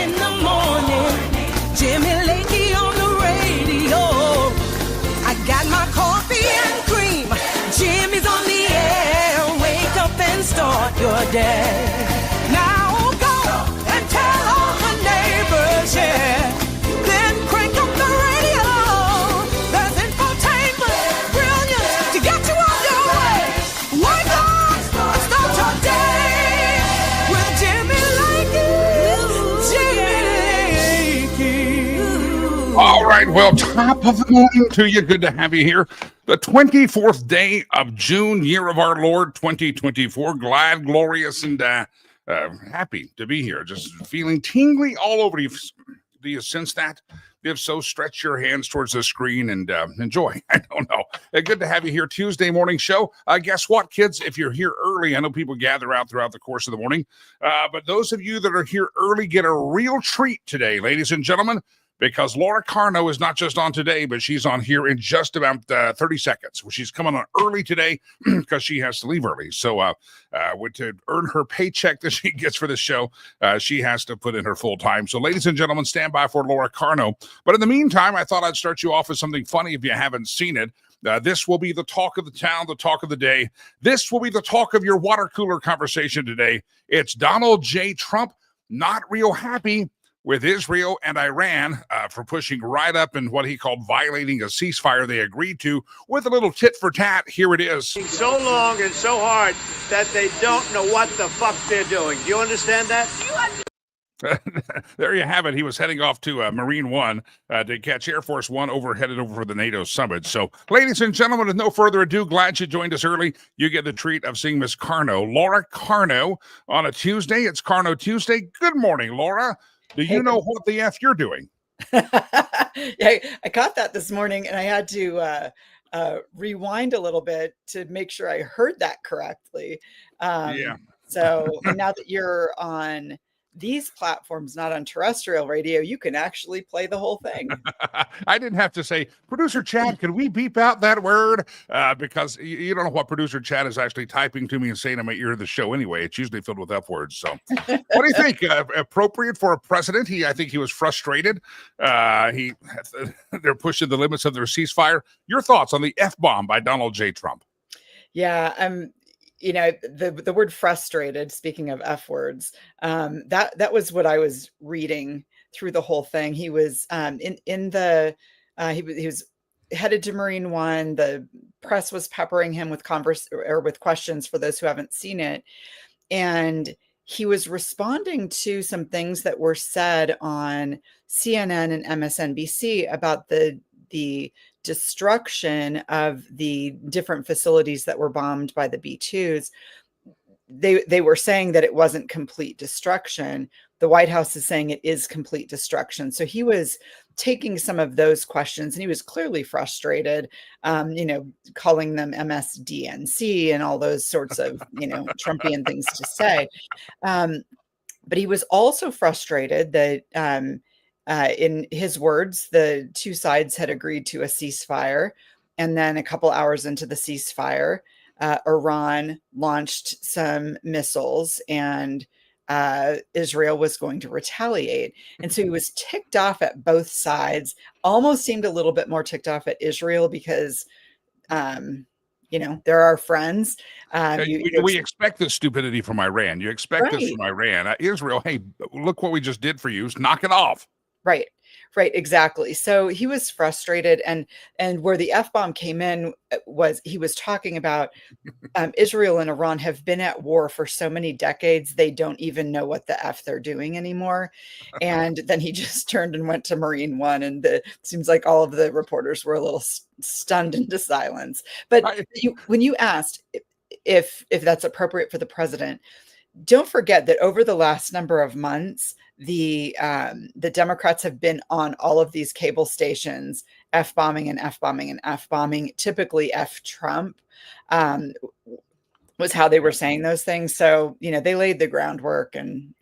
in the morning. Jimmy Lakey on the radio. I got my coffee and cream. Jimmy's on the air. Wake up and start your day. Now go and tell all the neighbors, yeah. Then crank up the radio. There's infotainment, brilliance to get you on your way. Wake up, start your day with Jimmy Lakey. All right, well, top of the morning to you. Good to have you here. The 24th day of June, year of our Lord, 2024. Glad, glorious, and happy to be here. Just feeling tingly all over you. Do you sense that? If so, stretch your hands towards the screen and enjoy. I don't know. Good to have you here. Tuesday morning show. Guess what, kids? If you're here early, I know people gather out throughout the course of the morning. But those of you that are here early get a real treat today, ladies and gentlemen, because Laura Carno is not just on today, but she's on here in just about 30 seconds. She's coming on early today because she has to leave early. So to earn her paycheck that she gets for the show, she has to put in her full time. So ladies and gentlemen, stand by for Laura Carno. But in the meantime, I thought I'd start you off with something funny if you haven't seen it. This will be the talk of the town, the talk of the day. This will be the talk of your water cooler conversation today. It's Donald J. Trump not real happy with Israel and Iran for pushing right up in what he called violating a ceasefire they agreed to with a little tit for tat. Here it is. So long and so hard that they don't know what the fuck they're doing. Do you understand that? There you have it. He was heading off to Marine One to catch Air Force One headed over for the NATO summit. So, ladies and gentlemen, with no further ado, glad you joined us early. You get the treat of seeing Miss Carno, Laura Carno, on a Tuesday. It's Carno Tuesday. Good morning, Laura. Do you know what the F you're doing? Yeah, I caught that this morning, and I had to rewind a little bit to make sure I heard that correctly. So, and now that you're on these platforms, not on terrestrial radio, you can actually play the whole thing. I didn't have to say, Producer Chad, can we beep out that word? Because you don't know what Producer Chad is actually typing to me and saying in my ear of the show anyway. It's usually filled with F words. So what do you think? Appropriate for a president? I think he was frustrated. They're pushing the limits of their ceasefire. Your thoughts on the F-bomb by Donald J. Trump? Yeah, the word frustrated, speaking of F words, that was what I was reading through the whole thing. He was he was headed to Marine One. The press was peppering him with with questions for those who haven't seen it. And he was responding to some things that were said on CNN and MSNBC about the destruction of the different facilities that were bombed by the B-2s. They were saying that it wasn't complete destruction. The White House is saying it is complete destruction. So he was taking some of those questions, and he was clearly frustrated, calling them MSDNC and all those sorts of, Trumpian things to say. But he was also frustrated that in his words, the two sides had agreed to a ceasefire. And then a couple hours into the ceasefire, Iran launched some missiles, and Israel was going to retaliate. And so he was ticked off at both sides, almost seemed a little bit more ticked off at Israel because, they're our friends. We expect this stupidity from Iran. You expect this from Iran. Israel, hey, look what we just did for you. Knock it off. Right, exactly. So he was frustrated, and where the F-bomb came in was he was talking about Israel and Iran have been at war for so many decades, they don't even know what the F they're doing anymore. And then he just turned and went to Marine One, and it seems like all of the reporters were a little stunned into silence. But when you asked if that's appropriate for the president, don't forget that over the last number of months, the Democrats have been on all of these cable stations, F-bombing and F-bombing and F-bombing, typically F Trump, was how they were saying those things. So, they laid the groundwork, and,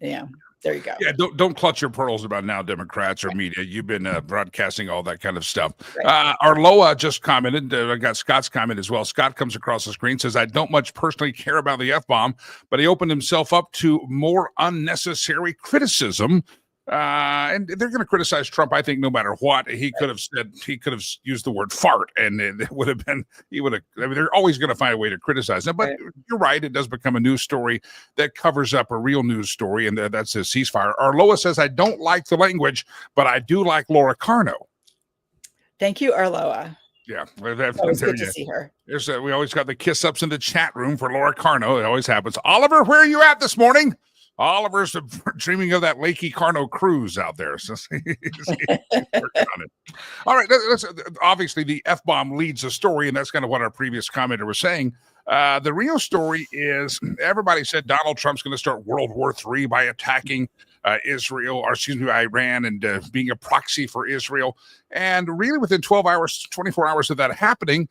there you go. Yeah, don't clutch your pearls about now Democrats or media. You've been broadcasting all that kind of stuff. Right. Arloa just commented. I got Scott's comment as well. Scott comes across the screen, says, I don't much personally care about the F-bomb, but he opened himself up to more unnecessary criticism. And they're going to criticize Trump, I think, no matter what. He could have used the word fart, and it would have been, they're always going to find a way to criticize him. But You're right, it does become a news story that covers up a real news story, and that's a ceasefire. Arloa says, I don't like the language, but I do like Laura Carno. Thank you, Arloa. Yeah, always good to see her. We always got the kiss ups in the chat room for Laura Carno. It always happens. Oliver, where are you at this morning? Oliver's dreaming of that Lakey Carno cruise out there. So all right, obviously the F-bomb leads the story, and that's kind of what our previous commenter was saying. The real story is everybody said Donald Trump's going to start World War III by attacking Iran, and being a proxy for Israel. And really within 24 hours of that happening,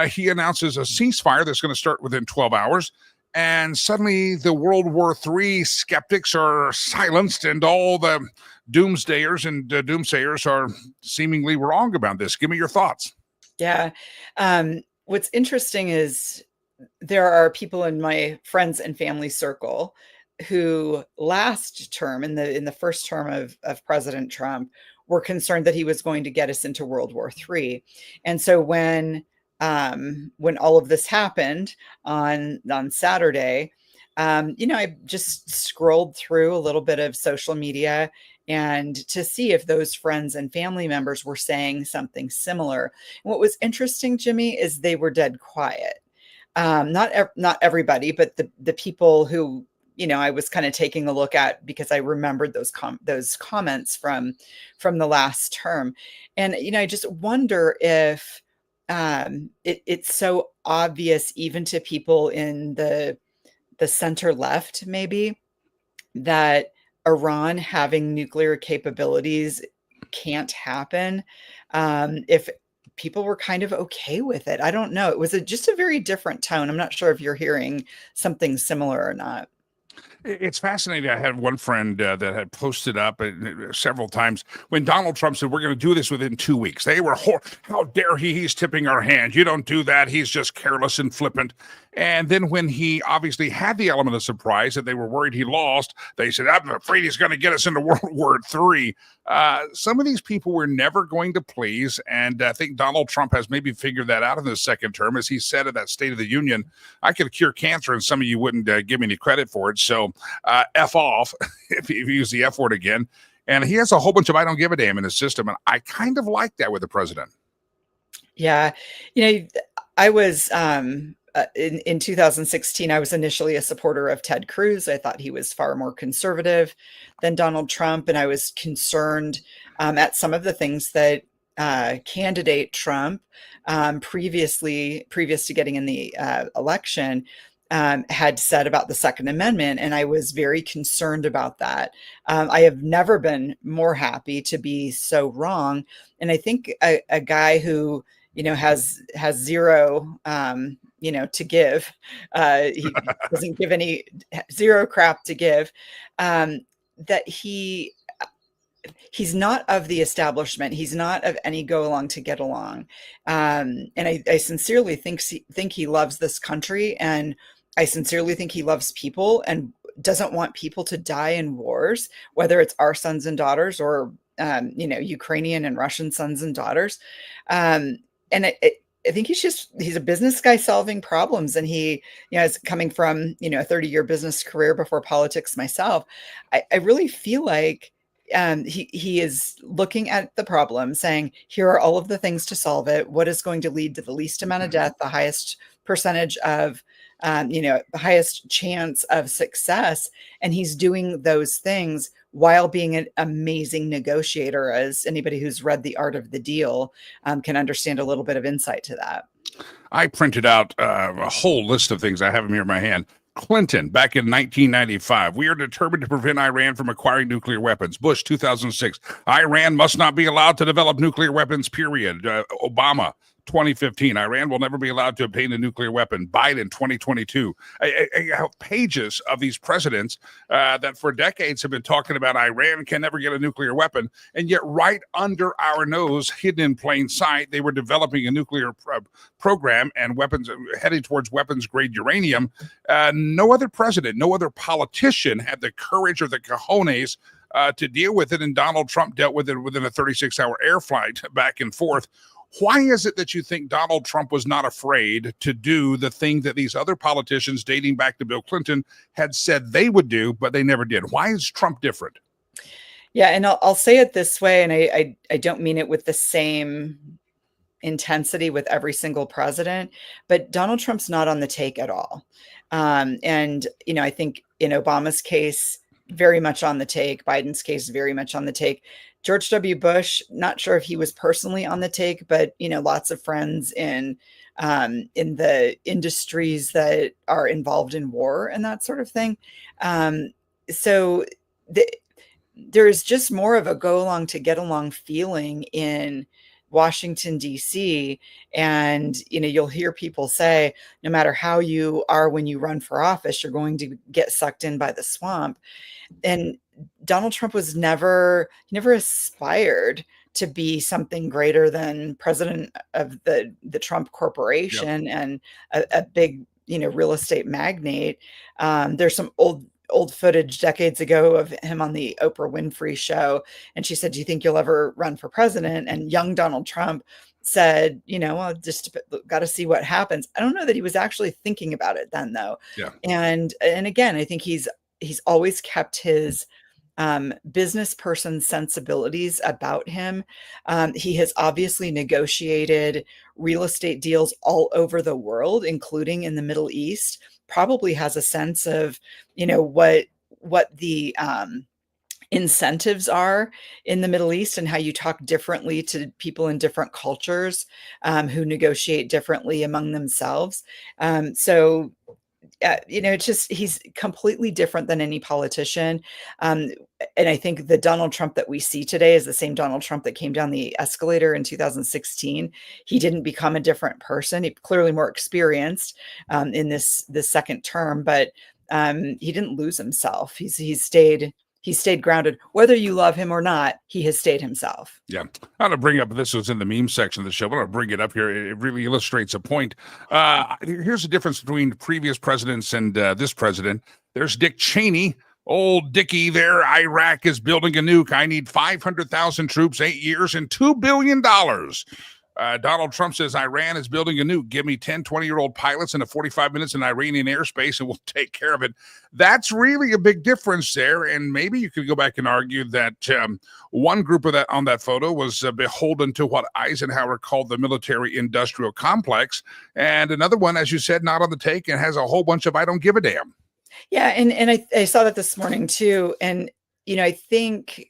he announces a ceasefire that's going to start within 12 hours. And suddenly the World War III skeptics are silenced, and all the doomsdayers and doomsayers are seemingly wrong about this. Give me your thoughts. Yeah. What's interesting is there are people in my friends and family circle who last term, in the first term of President Trump, were concerned that he was going to get us into World War III. And so when all of this happened on Saturday, I just scrolled through a little bit of social media and to see if those friends and family members were saying something similar. And what was interesting, Jimmy, is they were dead quiet. Not everybody, but the people who I was kind of taking a look at, because I remembered those comments from the last term. And, I just wonder if it's so obvious, even to people in the center left, maybe, that Iran having nuclear capabilities can't happen, if people were kind of okay with it. I don't know. It was just a very different tone. I'm not sure if you're hearing something similar or not. It's fascinating. I had one friend that had posted up several times when Donald Trump said, we're going to do this within 2 weeks. They were, how dare he? He's tipping our hand. You don't do that. He's just careless and flippant. And then when he obviously had the element of surprise that they were worried he lost, they said, I'm afraid he's going to get us into World War III. Some of these people were never going to please. And I think Donald Trump has maybe figured that out in the second term. As he said at that State of the Union, I could cure cancer and some of you wouldn't give me any credit for it. So F off, if you use the F word again. And he has a whole bunch of I don't give a damn in his system. And I kind of like that with the president. Yeah. I was, in 2016, I was initially a supporter of Ted Cruz. I thought he was far more conservative than Donald Trump. And I was concerned at some of the things that candidate Trump, previous to getting in the election, had said about the Second Amendment. And I was very concerned about that. I have never been more happy to be so wrong. And I think a guy who, has zero, to give, he doesn't give any, zero crap to give, that he's not of the establishment. He's not of any go along to get along. And I sincerely think he loves this country, and I sincerely think he loves people and doesn't want people to die in wars, whether it's our sons and daughters or, Ukrainian and Russian sons and daughters. And I think he's a business guy solving problems. And he, is coming from, a 30-year business career before politics myself. I really feel like he is looking at the problem, saying, here are all of the things to solve it. What is going to lead to the least amount of death, the highest percentage of, the highest chance of success. And he's doing those things while being an amazing negotiator, as anybody who's read The Art of the Deal can understand a little bit of insight to that. I printed out a whole list of things. I have them here in my hand. Clinton, back in 1995, we are determined to prevent Iran from acquiring nuclear weapons. Bush, 2006, Iran must not be allowed to develop nuclear weapons, period. Obama, 2015, Iran will never be allowed to obtain a nuclear weapon. Biden, 2022. I have pages of these presidents that for decades have been talking about Iran can never get a nuclear weapon. And yet right under our nose, hidden in plain sight, they were developing a nuclear program and weapons heading towards weapons grade uranium. No other president, no other politician had the courage or the cojones to deal with it. And Donald Trump dealt with it within a 36-hour air flight back and forth. Why is it that you think Donald Trump was not afraid to do the thing that these other politicians dating back to Bill Clinton had said they would do, but they never did? Why is Trump different? Yeah, and I'll say it this way, and I don't mean it with the same intensity with every single president, but Donald Trump's not on the take at all. And, I think in Obama's case, very much on the take. Biden's case, very much on the take. George W. Bush, not sure if he was personally on the take, but, lots of friends in the industries that are involved in war and that sort of thing. So there is just more of a go along to get along feeling in Washington, D.C. And, you'll hear people say, no matter how you are when you run for office, you're going to get sucked in by the swamp. And Donald Trump was never aspired to be something greater than president of the Trump Corporation. Yep. And a big, real estate magnate. There's some old footage decades ago of him on the Oprah Winfrey show. And she said, do you think you'll ever run for president? And young Donald Trump said, well, just got to see what happens. I don't know that he was actually thinking about it then, though. Yeah. And again, I think he's always kept his business person sensibilities about him. He has obviously negotiated real estate deals all over the world, including in the Middle East, probably has a sense of, what the incentives are in the Middle East and how you talk differently to people in different cultures who negotiate differently among themselves. So it's just he's completely different than any politician. Um, and I think the Donald Trump that we see today is the same Donald Trump that came down the escalator in 2016. He didn't become a different person. He clearly more experienced in this second term, but he didn't lose himself. He stayed grounded. Whether you love him or not, he has stayed himself. Yeah. I want to bring up, this was in the meme section of the show, but I'll bring it up here. It really illustrates a point. Here's the difference between previous presidents and this president. There's Dick Cheney. Old Dickie there. Iraq is building a nuke. I need 500,000 troops, 8 years, and $2 billion. Donald Trump says Iran is building a nuke. Give me 10, 20-year-old pilots and 45 minutes in Iranian airspace and we'll take care of it. That's really a big difference there. And maybe you could go back and argue that one group of that on that photo was beholden to what Eisenhower called the military-industrial complex. And another one, as you said, not on the take and has a whole bunch of I don't give a damn. Yeah. And I saw that this morning too. And, I think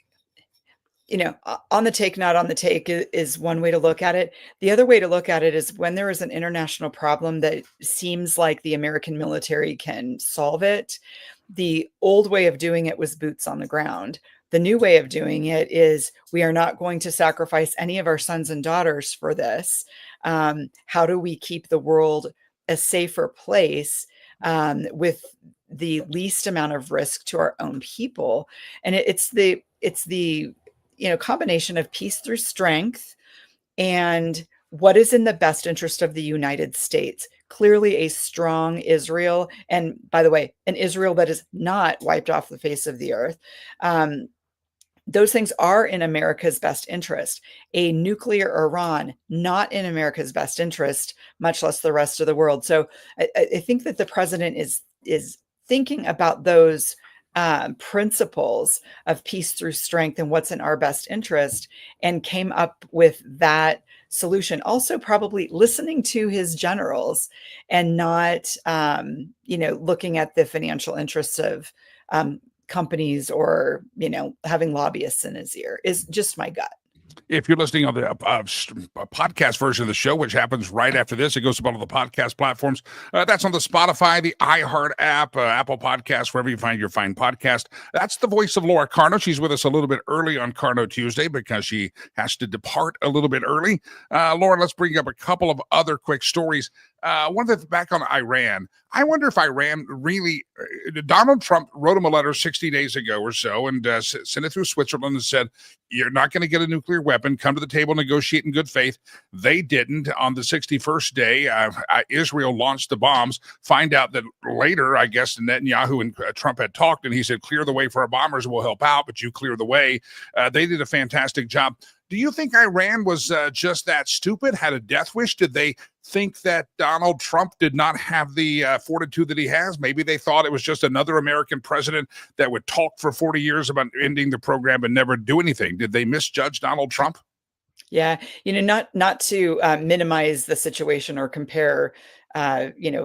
on the take, not on the take is one way to look at it. The other way to look at it is when there is an international problem that seems like the American military can solve it. The old way of doing it was boots on the ground. The new way of doing it is we are not going to sacrifice any of our sons and daughters for this. How do we keep the world a safer place with the least amount of risk to our own people? And it's the combination of peace through strength and what is in the best interest of the United States. Clearly a strong Israel. And by the way, an Israel that is not wiped off the face of the earth. Those things are in America's best interest. A nuclear Iran, not in America's best interest, much less the rest of the world. So I think that the president is thinking about those principles of peace through strength and what's in our best interest, and came up with that solution. Also, probably listening to his generals and not, looking at the financial interests of companies or, having lobbyists in his ear is just my gut. If you're listening on the podcast version of the show, which happens right after this, it goes up on all the podcast platforms. That's on the Spotify, the iHeart app, Apple Podcasts, wherever you find your fine podcast. That's the voice of Laura Carno. She's with us a little bit early on Carno Tuesday because she has to depart a little bit early. Laura, let's bring up a couple of other quick stories. One that's back on Iran. I wonder if Iran really, Donald Trump wrote him a letter 60 days ago or so and sent it through Switzerland and said, you're not going to get a nuclear weapon. Come to the table, negotiate in good faith. They didn't. On the 61st day, Israel launched the bombs. Find out that later, I guess, Netanyahu and Trump had talked and he said, clear the way for our bombers. We'll help out, but you clear the way. They did a fantastic job. Do you think Iran was just that stupid, had a death wish? Did they think that Donald Trump did not have the fortitude that he has? Maybe they thought it was just another American president that would talk for 40 years about ending the program and never do anything. Did they misjudge Donald Trump? Yeah, not to minimize the situation or compare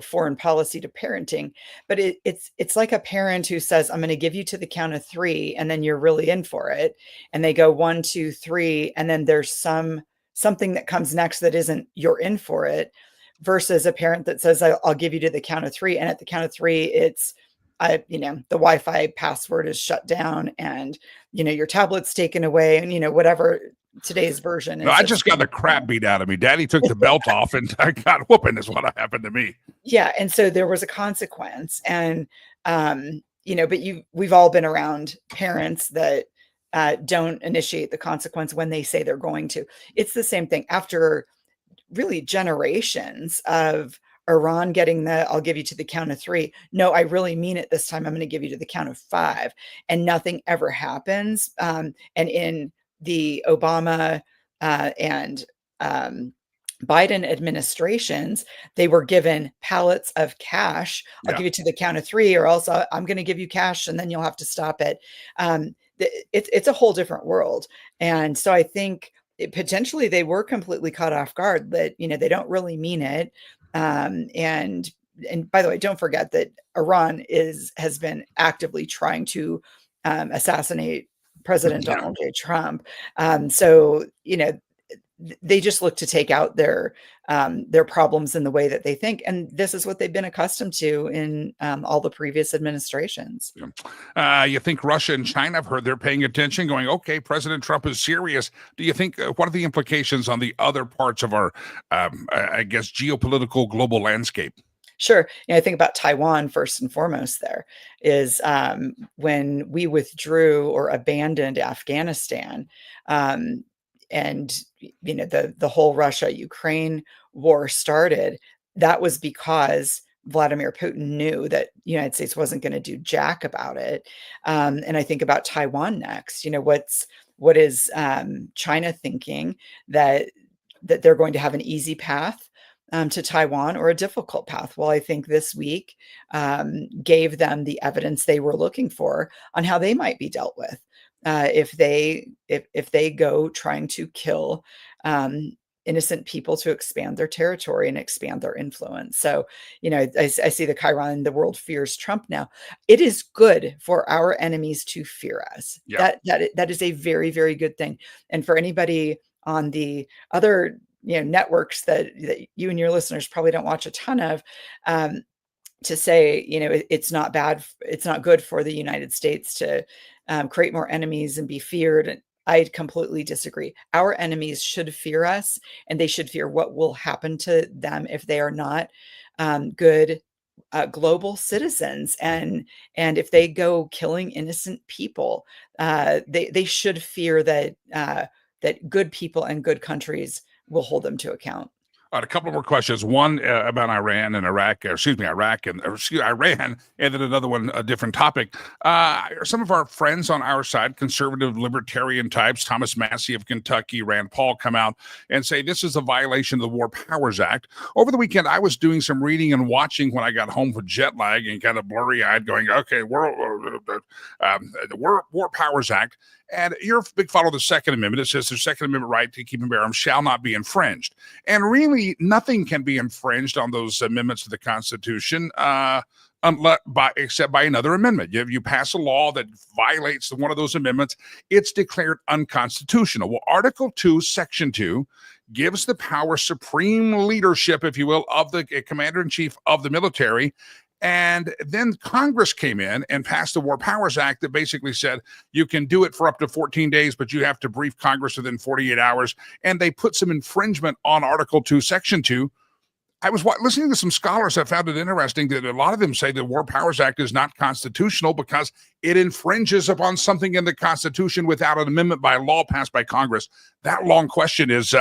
foreign policy to parenting, but it's like a parent who says, I'm going to give you to the count of 3, and then you're really in for it. And they go 1, 2, 3, and then there's something that comes next that isn't you're in for it, versus a parent that says, I'll give you to the count of 3. And at the count of 3, it's, the Wi-Fi password is shut down and, your tablet's taken away and, whatever today's version. No, I just got the crap beat out of me. Daddy took the belt off and I got whooping is what happened to me. Yeah. And so there was a consequence. And, but we've all been around parents that don't initiate the consequence when they say they're going to. It's the same thing after really generations of Iran getting I'll give you to the count of 3. No, I really mean it this time. I'm going to give you to the count of 5, and nothing ever happens. And in the Obama and Biden administrations, they were given pallets of cash. I'll give you to the count of 3, or else I'm going to give you cash and then you'll have to stop it. It's a whole different world. And so I think potentially they were completely caught off guard that, they don't really mean it. And and by the way, don't forget that Iran has been actively trying to assassinate President Yeah. Donald J. Trump. So, they just look to take out their problems in the way that they think, and this is what they've been accustomed to in all the previous administrations. You think Russia and China have heard, they're paying attention, going, okay, President Trump is serious. Do you think, what are the implications on the other parts of our, I guess, geopolitical global landscape? Sure. I think about Taiwan first and foremost. There is when we withdrew or abandoned Afghanistan, and the whole Russia-Ukraine war started. That was because Vladimir Putin knew that the United States wasn't going to do jack about it. And I think about Taiwan next. What is China thinking, that they're going to have an easy path to Taiwan or a difficult path? Well, I think this week gave them the evidence they were looking for on how they might be dealt with if they go trying to kill innocent people to expand their territory and expand their influence. So, I see the Chiron, the world fears Trump now. It is good for our enemies to fear us. Yeah. That is a very, very good thing. And for anybody on the other networks that you and your listeners probably don't watch a ton of, to say, it's not bad, it's not good for the United States to create more enemies and be feared. I completely disagree. Our enemies should fear us, and they should fear what will happen to them if they are not good global citizens. And if they go killing innocent people, they should fear that good people and good countries will hold them to account. A couple more questions. One about Iran and Iraq, Iraq and Iran, and then another one, a different topic. Some of our friends on our side, conservative libertarian types, Thomas Massey of Kentucky, Rand Paul, come out and say this is a violation of the War Powers Act. Over the weekend, I was doing some reading and watching when I got home with jet lag and kind of blurry-eyed, going, okay, the War Powers Act. And you're a big follower of the Second Amendment. It says the Second Amendment right to keep and bear arms shall not be infringed. And really, nothing can be infringed on those amendments to the Constitution except by another amendment. You pass a law that violates one of those amendments, it's declared unconstitutional. Well, Article 2, Section 2 gives the power supreme leadership, if you will, of the commander-in-chief of the military. And then Congress came in and passed the War Powers Act that basically said you can do it for up to 14 days, but you have to brief Congress within 48 hours. And they put some infringement on Article 2, Section 2. I was listening to some scholars. I found it interesting that a lot of them say the War Powers Act is not constitutional because it infringes upon something in the Constitution without an amendment by law passed by Congress. That long question is,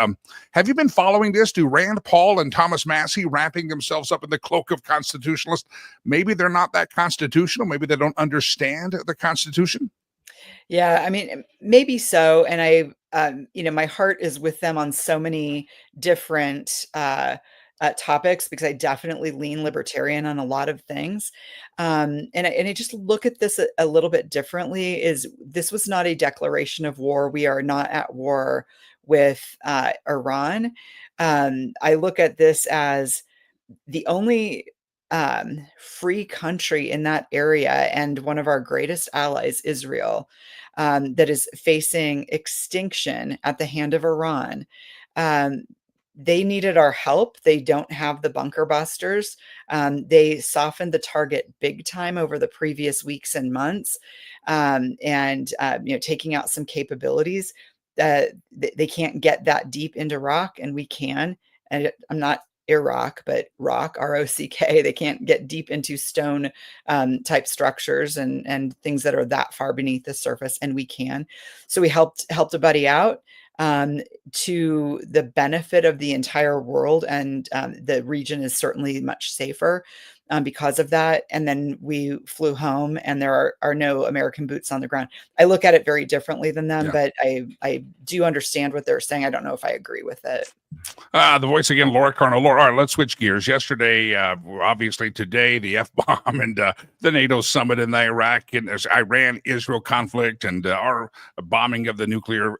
have you been following this? Do Rand Paul and Thomas Massey wrapping themselves up in the cloak of constitutionalists? Maybe they're not that constitutional. Maybe they don't understand the Constitution. Yeah, I mean, maybe so. And my heart is with them on so many different topics, because I definitely lean libertarian on a lot of things. And I just look at this a little bit differently. This was not a declaration of war. We are not at war with Iran. I look at this as the only free country in that area, and one of our greatest allies, Israel, that is facing extinction at the hand of Iran. They needed our help. They don't have the bunker busters. They softened the target big time over the previous weeks and months, and taking out some capabilities. They can't get that deep into Iraq, and we can. And I'm not Iraq, but rock, R-O-C-K. They can't get deep into stone type structures and things that are that far beneath the surface, and we can. So we helped a buddy out. To the benefit of the entire world, and the region is certainly much safer. because of that. And then we flew home, and there are no American boots on the ground. I look at it very differently than them, Yeah. but I do understand what they're saying. I don't know if I agree with it. The voice again, Laura Carno. Laura, all right, let's switch gears. Yesterday, obviously today, the F-bomb and the NATO summit in Iraq and Iran-Israel conflict and our bombing of the nuclear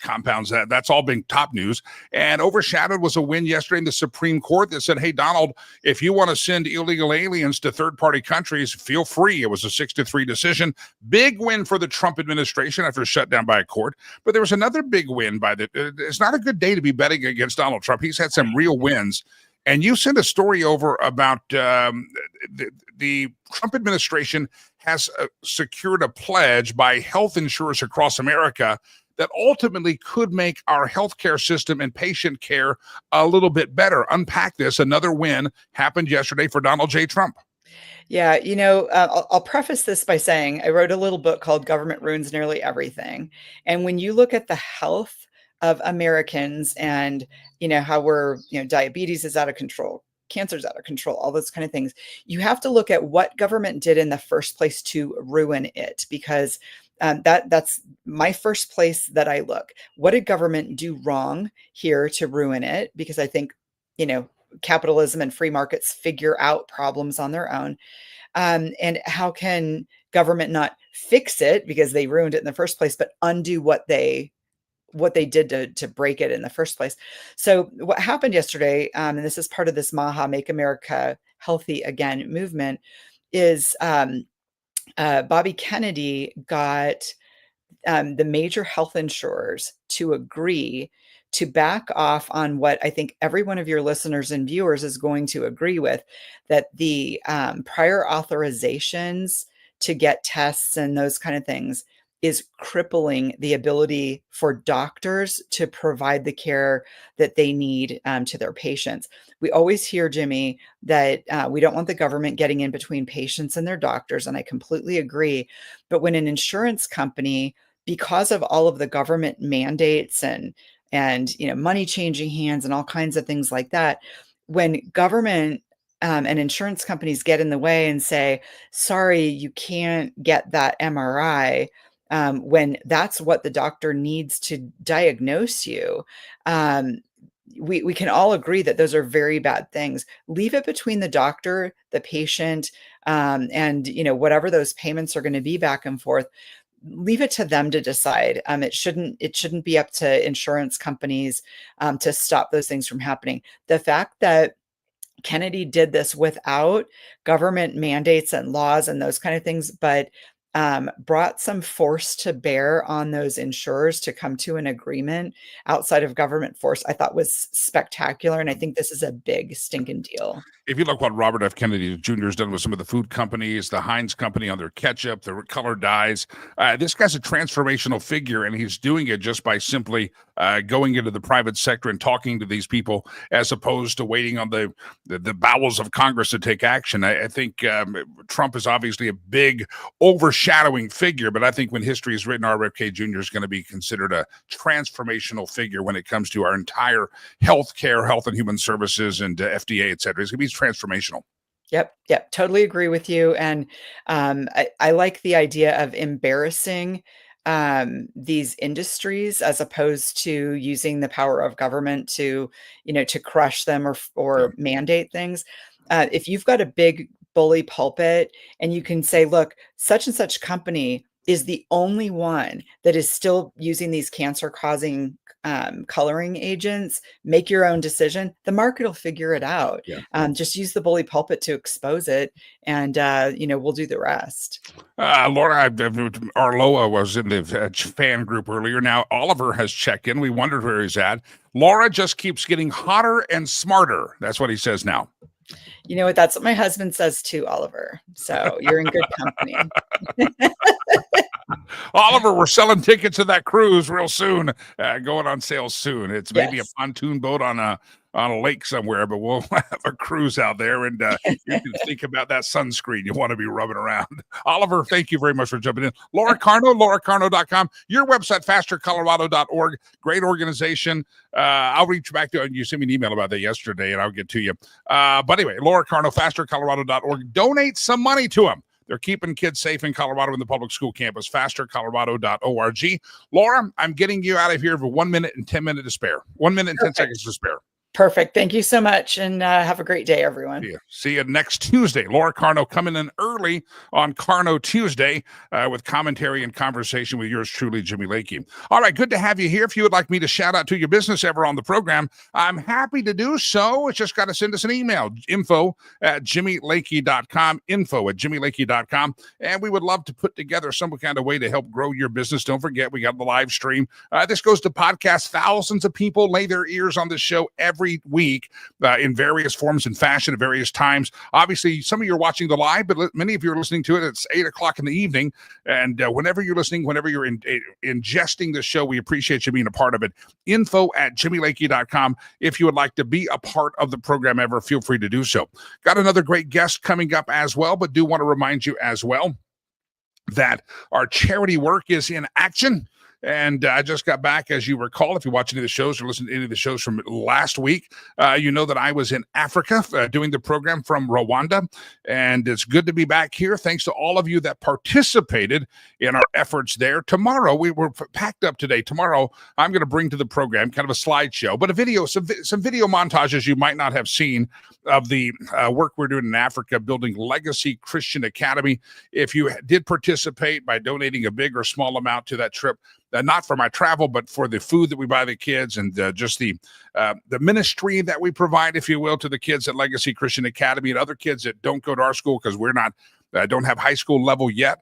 compounds, that's all been top news. And overshadowed was a win yesterday in the Supreme Court that said, hey, Donald, if you want to send illegal aliens to third-party countries, feel free. It was a 6-3 decision. Big win for the Trump administration after shut down by a court. But there was another big win by it's not a good day to be betting against Donald Trump. He's had some real wins. And you sent a story over about the Trump administration has secured a pledge by health insurers across America that ultimately could make our healthcare system and patient care a little bit better. Unpack this. Another win happened yesterday for Donald J. Trump. Yeah, I'll preface this by saying I wrote a little book called Government Ruins Nearly Everything. And when you look at the health of Americans and, how we're, diabetes is out of control, cancer's out of control, all those kind of things, you have to look at what government did in the first place to ruin it, because that's my first place that I look. What did government do wrong here to ruin it? Because I think, capitalism and free markets figure out problems on their own. And how can government not fix it because they ruined it in the first place, but undo what they did to break it in the first place? So what happened yesterday, and this is part of this MAHA, Make America Healthy Again movement, is Bobby Kennedy got the major health insurers to agree to back off on what I think every one of your listeners and viewers is going to agree with, that the prior authorizations to get tests and those kind of things is crippling the ability for doctors to provide the care that they need to their patients. We always hear, Jimmy, that we don't want the government getting in between patients and their doctors, and I completely agree. But when an insurance company, because of all of the government mandates and money changing hands and all kinds of things like that, when government and insurance companies get in the way and say, sorry, you can't get that MRI, when that's what the doctor needs to diagnose you, we can all agree that those are very bad things. Leave it between the doctor, the patient, and whatever those payments are going to be back and forth. Leave it to them to decide. It shouldn't be up to insurance companies to stop those things from happening. The fact that Kennedy did this without government mandates and laws and those kind of things, but brought some force to bear on those insurers to come to an agreement outside of government force, I thought was spectacular. And I think this is a big stinking deal. If you look what Robert F. Kennedy Jr. has done with some of the food companies, the Heinz company on their ketchup, the color dyes, this guy's a transformational figure, and he's doing it just by simply going into the private sector and talking to these people, as opposed to waiting on the bowels of Congress to take action. I think Trump is obviously a big overshadowing figure, but I think when history is written, RFK Jr. is going to be considered a transformational figure when it comes to our entire healthcare, health and human services, and FDA, et cetera. It's going to be transformational. Yep. Totally agree with you. And I like the idea of embarrassing these industries as opposed to using the power of government to crush them or mandate things. If you've got a big bully pulpit and you can say, look, such and such company is the only one that is still using these cancer causing coloring agents, make your own decision. The market will figure it out. Yeah. Just use the bully pulpit to expose it, and we'll do the rest. Laura, Arloa was in the fan group earlier. Now Oliver has checked in. We wondered where he's at. Laura just keeps getting hotter and smarter. That's what he says now. You know what? That's what my husband says too, Oliver. So you're in good company. Oliver, we're selling tickets to that cruise real soon. Going on sale soon. It's maybe a Yes. pontoon boat on a lake somewhere, but we'll have a cruise out there, and you can think about that sunscreen you want to be rubbing around. Oliver, thank you very much for jumping in. Laura Carno, lauracarno.com. Your website, fastercolorado.org. Great organization. I'll reach back to you. You sent me an email about that yesterday, and I'll get to you. But anyway, Laura Carno, fastercolorado.org. Donate some money to them. They're keeping kids safe in Colorado in the public school campus, fastercolorado.org. Laura, I'm getting you out of here for 1 minute and 10 minutes to spare. 1 minute and 10 seconds to spare. Perfect. Thank you so much. And have a great day, everyone. See you next Tuesday. Laura Carno coming in early on Carno Tuesday with commentary and conversation with yours truly, Jimmy Lakey. All right, good to have you here. If you would like me to shout out to your business ever on the program, I'm happy to do so. It's just got to send us an email, info@jimmylakey.com, info@jimmylakey.com. And we would love to put together some kind of way to help grow your business. Don't forget, we got the live stream. This goes to podcast. Thousands of people lay their ears on this show every week in various forms and fashion at various times. Obviously, some of you are watching the live, but many of you are listening to it. It's 8 o'clock in the evening. And whenever you're listening, whenever you're ingesting the show, we appreciate you being a part of it. info@jimmylakey.com. If you would like to be a part of the program ever, feel free to do so. Got another great guest coming up as well, but do want to remind you as well that our charity work is in action. And I just got back, as you recall, if you watch any of the shows or listen to any of the shows from last week, you know that I was in Africa doing the program from Rwanda. And it's good to be back here. Thanks to all of you that participated in our efforts there. Tomorrow, we were packed up today. Tomorrow, I'm going to bring to the program kind of a slideshow, but a video, some video montages you might not have seen of the work we're doing in Africa, building Legacy Christian Academy. If you did participate by donating a big or small amount to that trip, not for my travel, but for the food that we buy the kids and just the ministry that we provide, if you will, to the kids at Legacy Christian Academy and other kids that don't go to our school because we're not don't have high school level yet.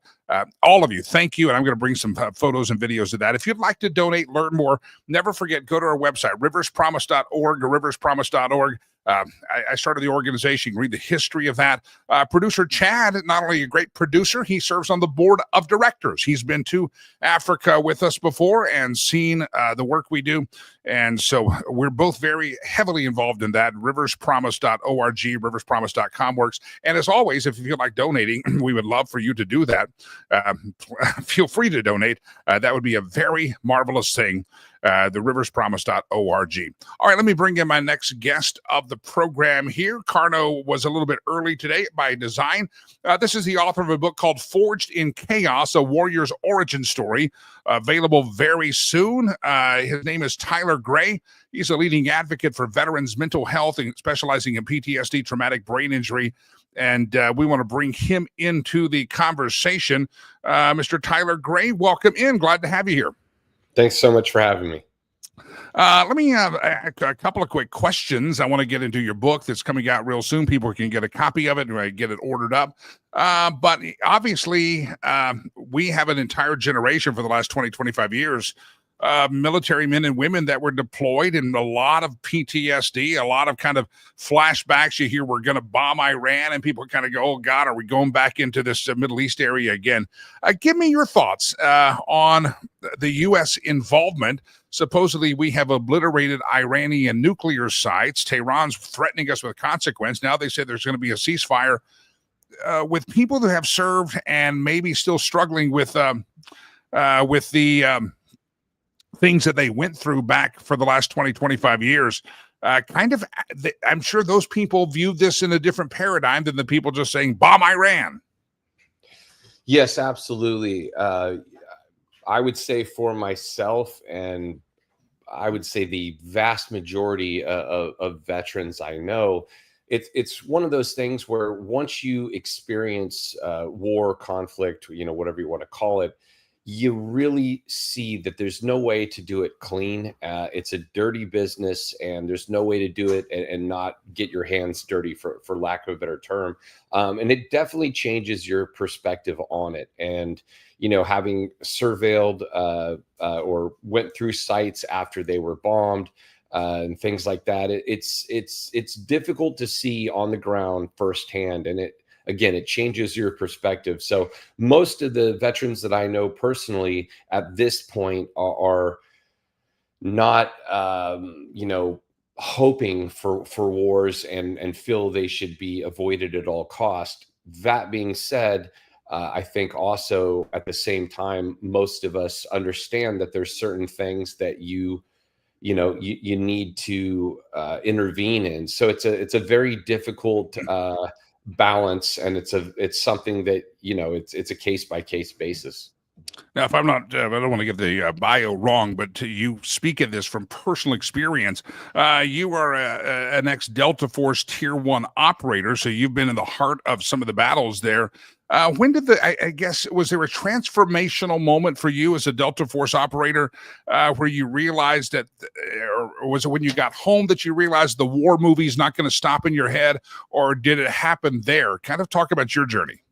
All of you, thank you. And I'm going to bring some photos and videos of that. If you'd like to donate, learn more, never forget, go to our website, riverspromise.org or riverspromise.org. I started the organization, read the history of that. Producer Chad, not only a great producer, he serves on the board of directors. He's been to Africa with us before and seen the work we do. And so we're both very heavily involved in that. Riverspromise.org, riverspromise.com works. And as always, if you feel like donating, we would love for you to do that. Feel free to donate. That would be a very marvelous thing. The riverspromise.org. All right, let me bring in my next guest of the program here. Carno was a little bit early today by design. This is the author of a book called Forged in Chaos, A Warrior's Origin Story, available very soon. His name is Tyler Gray. He's a leading advocate for veterans' mental health and specializing in PTSD, traumatic brain injury. And we want to bring him into the conversation. Mr. Tyler Gray, welcome in. Glad to have you here. Thanks so much for having me. Let me have a couple of quick questions. I want to get into your book that's coming out real soon. People can get a copy of it and get it ordered up. But obviously, we have an entire generation for the last 20, 25 years, military men and women that were deployed, and a lot of PTSD, a lot of kind of flashbacks. You hear we're going to bomb Iran, and people kind of go, oh, God, are we going back into this Middle East area again? Give me your thoughts on the U.S. involvement. Supposedly, we have obliterated Iranian nuclear sites. Tehran's threatening us with consequence. Now they say there's going to be a ceasefire with people that have served and maybe still struggling with the things that they went through back for the last 20, 25 years. I'm sure those people viewed this in a different paradigm than the people just saying, bomb Iran. Yes, absolutely. I would say for myself, and I would say the vast majority of veterans I know, it's one of those things where once you experience war, conflict, whatever you want to call it, you really see that there's no way to do it clean. It's a dirty business, and there's no way to do it and not get your hands dirty, for lack of a better term. And it definitely changes your perspective on it. And, having surveilled or went through sites after they were bombed and things like that, it's difficult to see on the ground firsthand. And again, it changes your perspective. So most of the veterans that I know personally at this point are not, hoping for wars and feel they should be avoided at all cost. That being said, I think also at the same time, most of us understand that there's certain things that you need to intervene in. So it's a very difficult balance, and it's something that it's a case by case basis. Now, if I'm not, I don't want to get the bio wrong, but you speak of this from personal experience. You are an ex-Delta Force Tier 1 operator, so you've been in the heart of some of the battles there. When did I guess, was there a transformational moment for you as a Delta Force operator where you realized that, or was it when you got home that you realized the war movie's not going to stop in your head, or did it happen there? Kind of talk about your journey.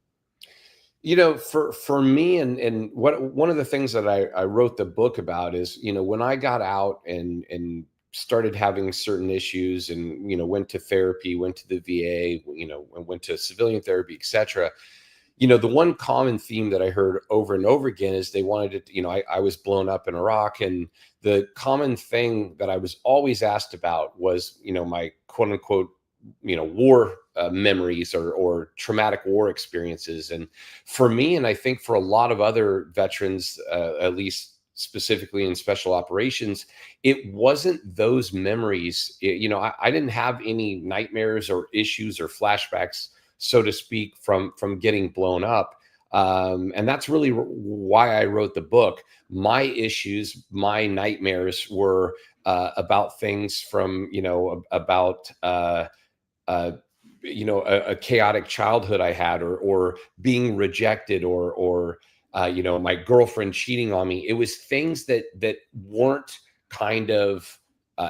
For me, and one of the things that I wrote the book about is, when I got out and started having certain issues and, went to therapy, went to the VA, went to civilian therapy, etc. The one common theme that I heard over and over again is they wanted to, I was blown up in Iraq, and the common thing that I was always asked about was, my quote unquote, war memories or traumatic war experiences. And for me, and I think for a lot of other veterans, at least specifically in special operations, it wasn't those memories. I didn't have any nightmares or issues or flashbacks, so to speak, from getting blown up. And that's really why I wrote the book. My issues, my nightmares were about things from, about a chaotic childhood I had, or being rejected, or my girlfriend cheating on me. It was things that weren't kind of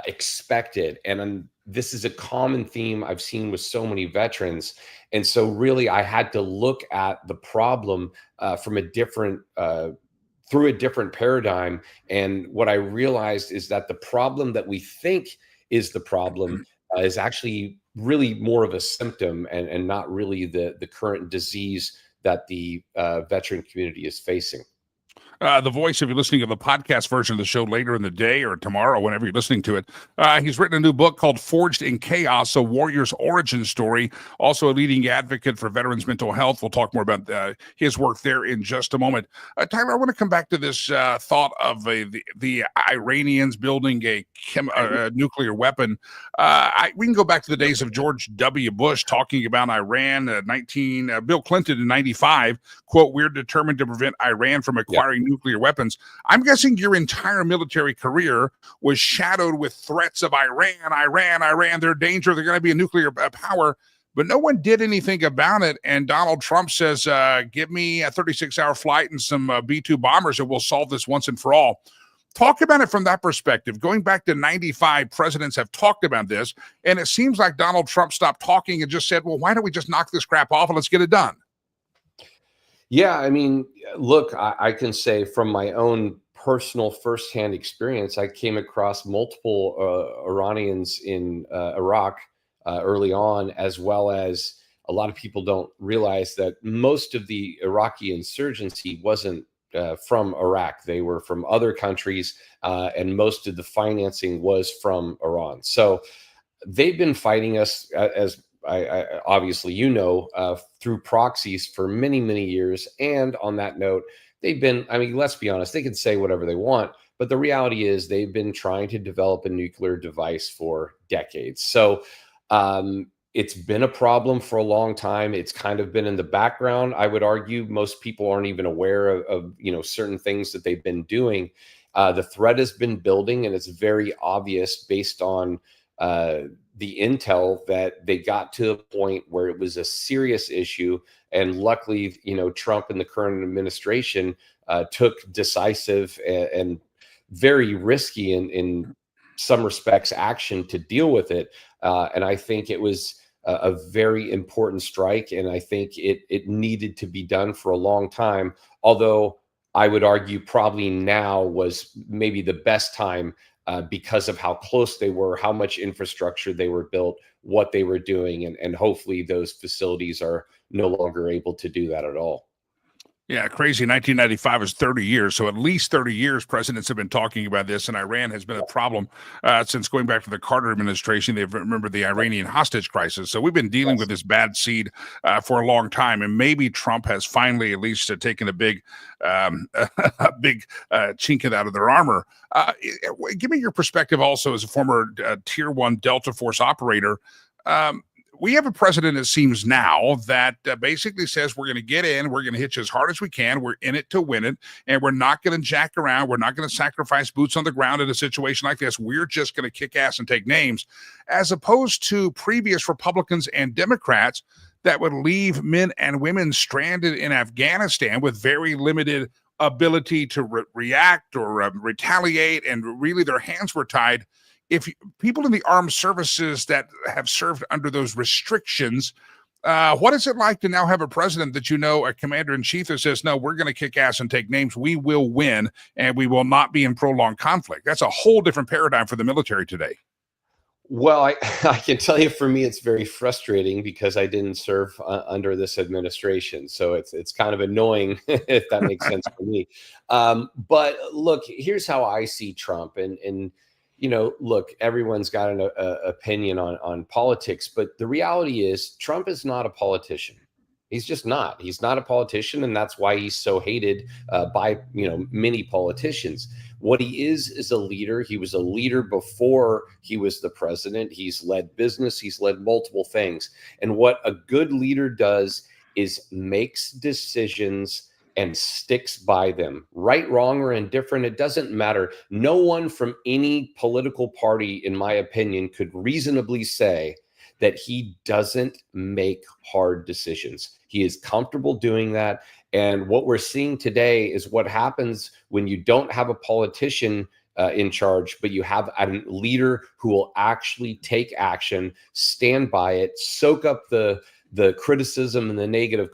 expected. And this is a common theme I've seen with so many veterans. And so really I had to look at the problem from a different, through a different paradigm. And what I realized is that the problem that we think is the problem is actually really more of a symptom, and not really the current disease that the veteran community is facing. The voice, if you're listening to the podcast version of the show later in the day or tomorrow, whenever you're listening to it, he's written a new book called Forged in Chaos, a warrior's origin story. Also a leading advocate for veterans' mental health. We'll talk more about his work there in just a moment. Tyler, I want to come back to this thought of the Iranians building a nuclear weapon. We can go back to the days of George W. Bush talking about Iran, Bill Clinton in 95, quote, "We're determined to prevent Iran from acquiring nuclear weapons." I'm guessing your entire military career was shadowed with threats of Iran, they're danger, they're going to be a nuclear power, but no one did anything about it. And Donald Trump says, give me a 36-hour flight and some B-2 bombers and we'll solve this once and for all. Talk about it from that perspective. Going back to 95, presidents have talked about this, and it seems like Donald Trump stopped talking and just said, well, why don't we just knock this crap off and let's get it done? Yeah, I mean, look, I can say from my own personal firsthand experience, I came across multiple Iranians in Iraq early on, as well as a lot of people don't realize that most of the Iraqi insurgency wasn't from Iraq. They were from other countries, and most of the financing was from Iran. So they've been fighting us, as I obviously, through proxies for many, many years. And on that note, they've been, I mean, let's be honest, they can say whatever they want, but the reality is they've been trying to develop a nuclear device for decades. So it's been a problem for a long time. It's kind of been in the background. I would argue most people aren't even aware of certain things that they've been doing. The threat has been building, and it's very obvious based on the intel that they got to a point where it was a serious issue. And luckily, Trump and the current administration took decisive and very risky in some respects action to deal with it. And I think it was a very important strike. And I think it needed to be done for a long time. Although I would argue probably now was maybe the best time because of how close they were, how much infrastructure they were built, what they were doing, and hopefully those facilities are no longer able to do that at all. Yeah, crazy. 1995 is 30 years. So at least 30 years, presidents have been talking about this, and Iran has been a problem since going back to the Carter administration. They've remembered the Iranian hostage crisis. So we've been dealing with this bad seed for a long time, and maybe Trump has finally at least taken a big, a big chink out of their armor. Give me your perspective also as a former Tier 1 Delta Force operator. We have a president, it seems now, that basically says we're going to get in, we're going to hit you as hard as we can, we're in it to win it, and we're not going to jack around, we're not going to sacrifice boots on the ground in a situation like this. We're just going to kick ass and take names, as opposed to previous Republicans and Democrats that would leave men and women stranded in Afghanistan with very limited ability to react or retaliate, and really their hands were tied. If people in the armed services that have served under those restrictions, what is it like to now have a president that, a commander-in-chief that says, no, we're going to kick ass and take names, we will win, and we will not be in prolonged conflict? That's a whole different paradigm for the military today. Well, I can tell you, for me, it's very frustrating because I didn't serve under this administration. So it's kind of annoying, if that makes sense for me. But look, here's how I see Trump. And look, everyone's got an opinion on politics, but the reality is Trump is not a politician. He's just not. He's not a politician, and that's why he's so hated by many politicians. What he is a leader. He was a leader before he was the president. He's led business. He's led multiple things. And what a good leader does is makes decisions and sticks by them. Right, wrong, or indifferent, it doesn't matter. No one from any political party, in my opinion, could reasonably say that he doesn't make hard decisions. He is comfortable doing that. And what we're seeing today is what happens when you don't have a politician in charge, but you have a leader who will actually take action, stand by it, soak up the criticism and the negative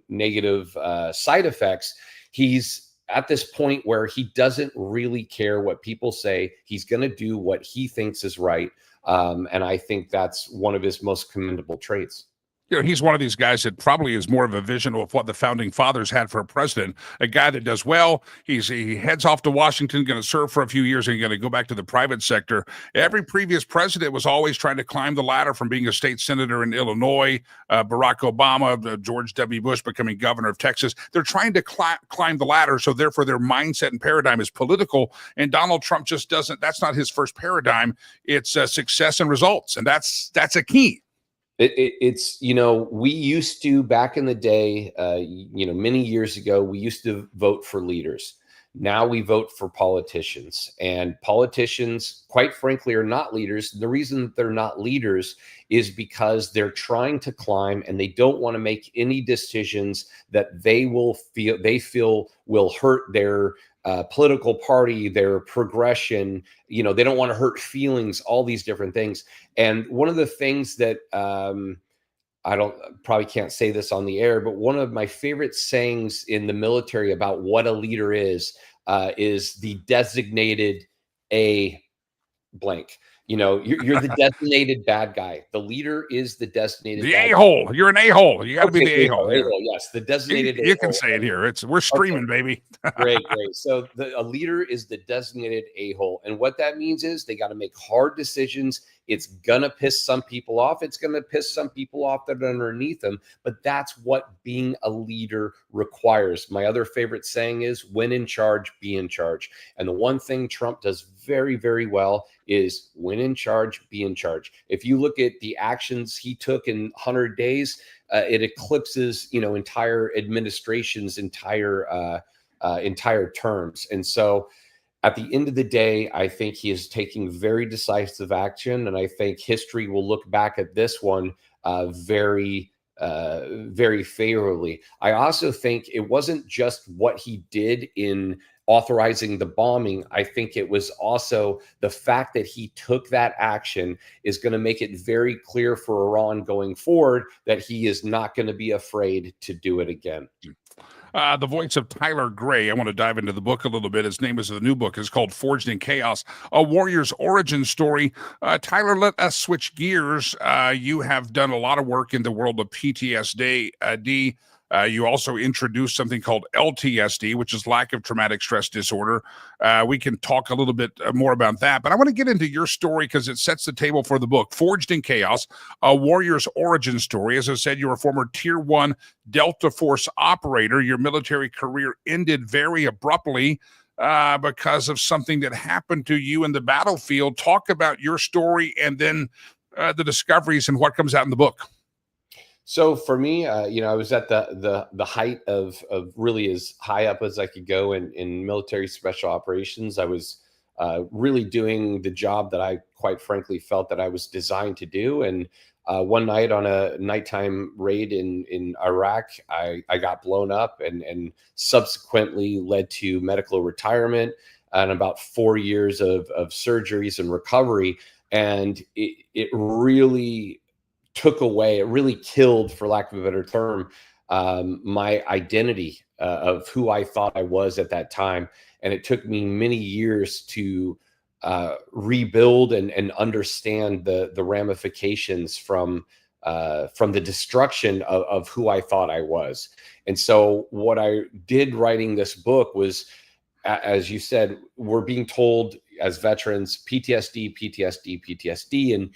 negative side effects. He's at this point where he doesn't really care what people say. He's going to do what he thinks is right. And I think that's one of his most commendable traits. He's one of these guys that probably is more of a vision of what the founding fathers had for a president, a guy that does well. He heads off to Washington, going to serve for a few years, and going to go back to the private sector. Every previous president was always trying to climb the ladder from being a state senator in Illinois, Barack Obama, George W. Bush becoming governor of Texas. They're trying to climb the ladder, so therefore their mindset and paradigm is political, and Donald Trump just doesn't. That's not his first paradigm. It's success and results, and that's a key. It's we used to, back in the day, many years ago, we used to vote for leaders. Now we vote for politicians, and politicians, quite frankly, are not leaders. The reason that they're not leaders is because they're trying to climb, and they don't want to make any decisions that they feel will hurt their political party, their progression. They don't want to hurt feelings, all these different things. And one of the things that probably can't say this on the air, but one of my favorite sayings in the military about what a leader is the designated a blank. You're the designated bad guy. The leader is the designated the a-hole. You're an a-hole. You got to be the a-hole. Yes, the designated. You can say it here. We're streaming, baby. Great. So a leader is the designated a-hole, and what that means is they got to make hard decisions. It's gonna piss some people off. It's gonna piss some people off that are underneath them. But that's what being a leader requires. My other favorite saying is, "When in charge, be in charge." And the one thing Trump does very, very well is when in charge, be in charge. If you look at the actions he took in 100 days, it eclipses, entire administration's entire terms. And so at the end of the day, I think he is taking very decisive action. And I think history will look back at this one very favorably. I also think it wasn't just what he did in authorizing the bombing. I think it was also the fact that he took that action is going to make it very clear for Iran going forward that he is not going to be afraid to do it again. the voice of Tyler Gray. I want to dive into the book a little bit. His name is the new book is called Forged in Chaos, A Warrior's Origin Story. Tyler, let us switch gears. You have done a lot of work in the world of PTSD. You also introduced something called LTSD, which is lack of traumatic stress disorder. We can talk a little bit more about that, but I want to get into your story because it sets the table for the book, Forged in Chaos, A Warrior's Origin Story. As I said, you're a former Tier 1 Delta Force operator. Your military career ended very abruptly because of something that happened to you in the battlefield. Talk about your story and then the discoveries and what comes out in the book. So for me, I was at the height of really as high up as I could go in military special operations. I was really doing the job that I quite frankly felt that I was designed to do. And one night on a nighttime raid in Iraq, I got blown up and subsequently led to medical retirement and about 4 years of surgeries and recovery. And it really took away, it really killed, for lack of a better term, my identity of who I thought I was at that time. And it took me many years to rebuild and understand the ramifications from the destruction of who I thought I was. And so what I did writing this book was, as you said, we're being told as veterans, PTSD, PTSD, PTSD. And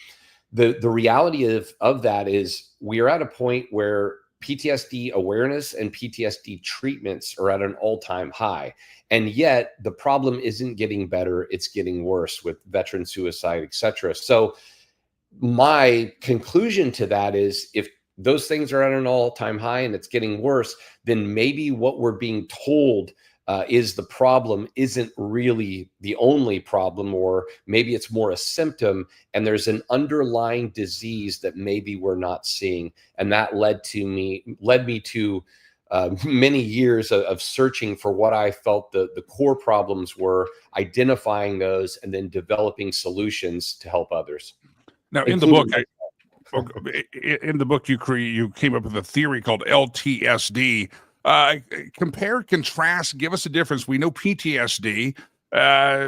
the reality of that is we are at a point where PTSD awareness and PTSD treatments are at an all-time high. And yet the problem isn't getting better, it's getting worse with veteran suicide, et cetera. So my conclusion to that is, if those things are at an all-time high and it's getting worse, then maybe what we're being told is the problem isn't really the only problem, or maybe it's more a symptom and there's an underlying disease that maybe we're not seeing. And that led me to many years of searching for what I felt the core problems were, identifying those, and then developing solutions to help others. Now, in the book, you came up with a theory called LTSD. Compare, contrast, give us a difference. We know PTSD,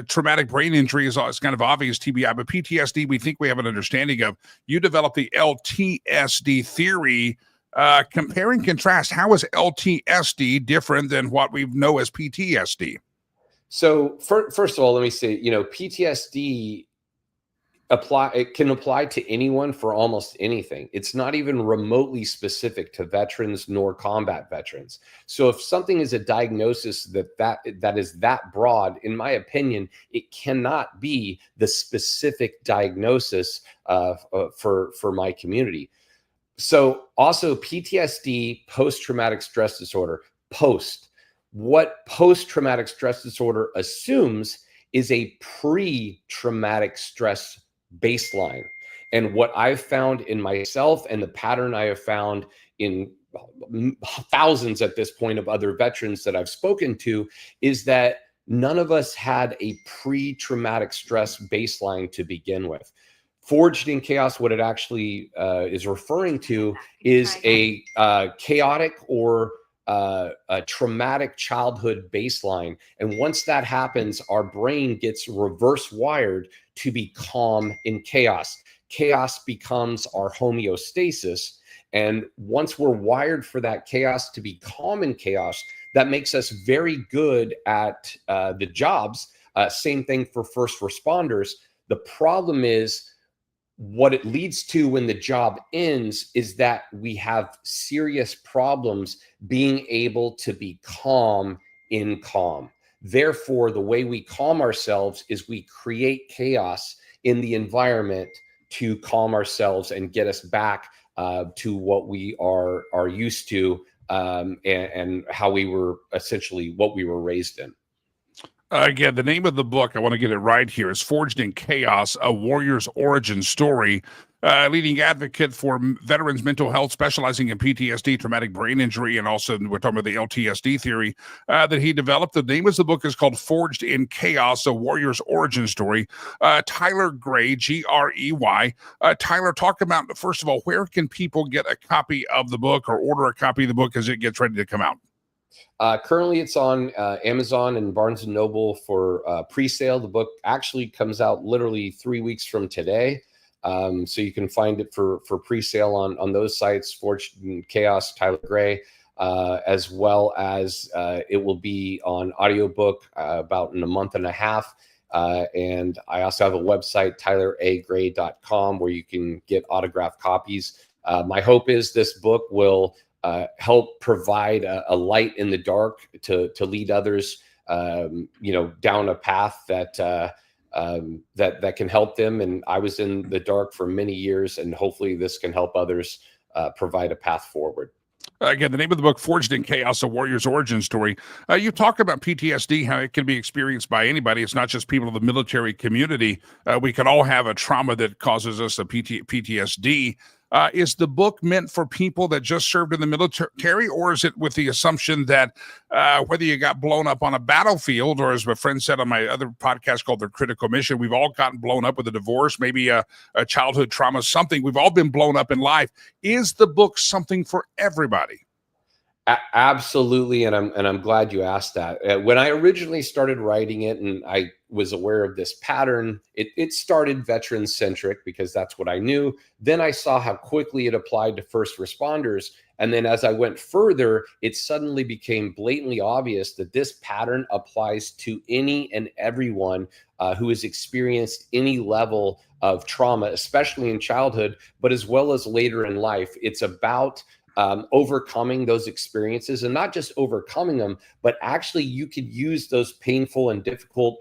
traumatic brain injury is kind of obvious, TBI, but PTSD, we think we have an understanding of. You developed the LTSD theory. Compare and contrast. How is LTSD different than what we know as PTSD? So first of all, let me say, PTSD can apply to anyone for almost anything. It's not even remotely specific to veterans nor combat veterans. So if something is a diagnosis that is that broad, in my opinion, it cannot be the specific diagnosis for my community. So also PTSD, post-traumatic stress disorder, what post-traumatic stress disorder assumes is a pre-traumatic stress baseline. And what I've found in myself, and the pattern I have found in thousands at this point of other veterans that I've spoken to, is that none of us had a pre-traumatic stress baseline to begin with. Forged in Chaos, what it actually is referring to is a chaotic or a traumatic childhood baseline. And once that happens, our brain gets reverse wired to be calm in chaos. Chaos becomes our homeostasis. And once we're wired for that chaos to be calm in chaos, that makes us very good at the jobs. Same thing for first responders. The problem is, what it leads to when the job ends is that we have serious problems being able to be calm in calm. Therefore, the way we calm ourselves is we create chaos in the environment to calm ourselves and get us back to what we are used to and how we were essentially what we were raised in. Again, the name of the book, I want to get it right here, is Forged in Chaos, A Warrior's Origin Story. Leading advocate for veterans' mental health, specializing in PTSD, traumatic brain injury, and also we're talking about the LTSD theory that he developed. The name of the book is called Forged in Chaos, A Warrior's Origin Story. Tyler Gray, Grey. Tyler, talk about, first of all, where can people get a copy of the book or order a copy of the book as it gets ready to come out? Currently, it's on Amazon and Barnes & Noble for pre-sale. The book actually comes out literally 3 weeks from today. So you can find it for pre-sale on those sites, Forged in Chaos, Tyler Gray, as well as it will be on audiobook about in a month and a half. And I also have a website, tyleragray.com, where you can get autographed copies. My hope is this book will help provide a light in the dark to lead others, down a path that that can help them. And I was in the dark for many years, and hopefully this can help others provide a path forward. Again, the name of the book, Forged in Chaos, A Warrior's Origin Story. You talk about PTSD, how it can be experienced by anybody. It's not just people in the military community. We can all have a trauma that causes us a PTSD. Is the book meant for people that just served in the military, or is it with the assumption that whether you got blown up on a battlefield, or as my friend said on my other podcast called The Critical Mission, we've all gotten blown up with a divorce, maybe a childhood trauma, something. We've all been blown up in life. Is the book something for everybody? Absolutely, and I'm glad you asked that. When I originally started writing it, and I was aware of this pattern, it started veteran centric because that's what I knew. Then I saw how quickly it applied to first responders, and then as I went further, it suddenly became blatantly obvious that this pattern applies to any and everyone who has experienced any level of trauma, especially in childhood, but as well as later in life. It's about overcoming those experiences, and not just overcoming them, but actually you could use those painful and difficult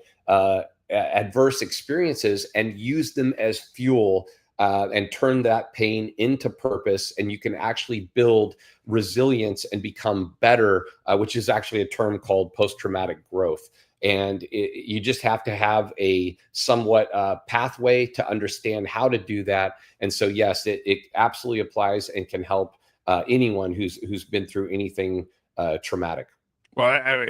adverse experiences and use them as fuel and turn that pain into purpose. And you can actually build resilience and become better, which is actually a term called post-traumatic growth. And you just have to have a somewhat pathway to understand how to do that. And so, yes, it absolutely applies and can help anyone who's been through anything traumatic. Well,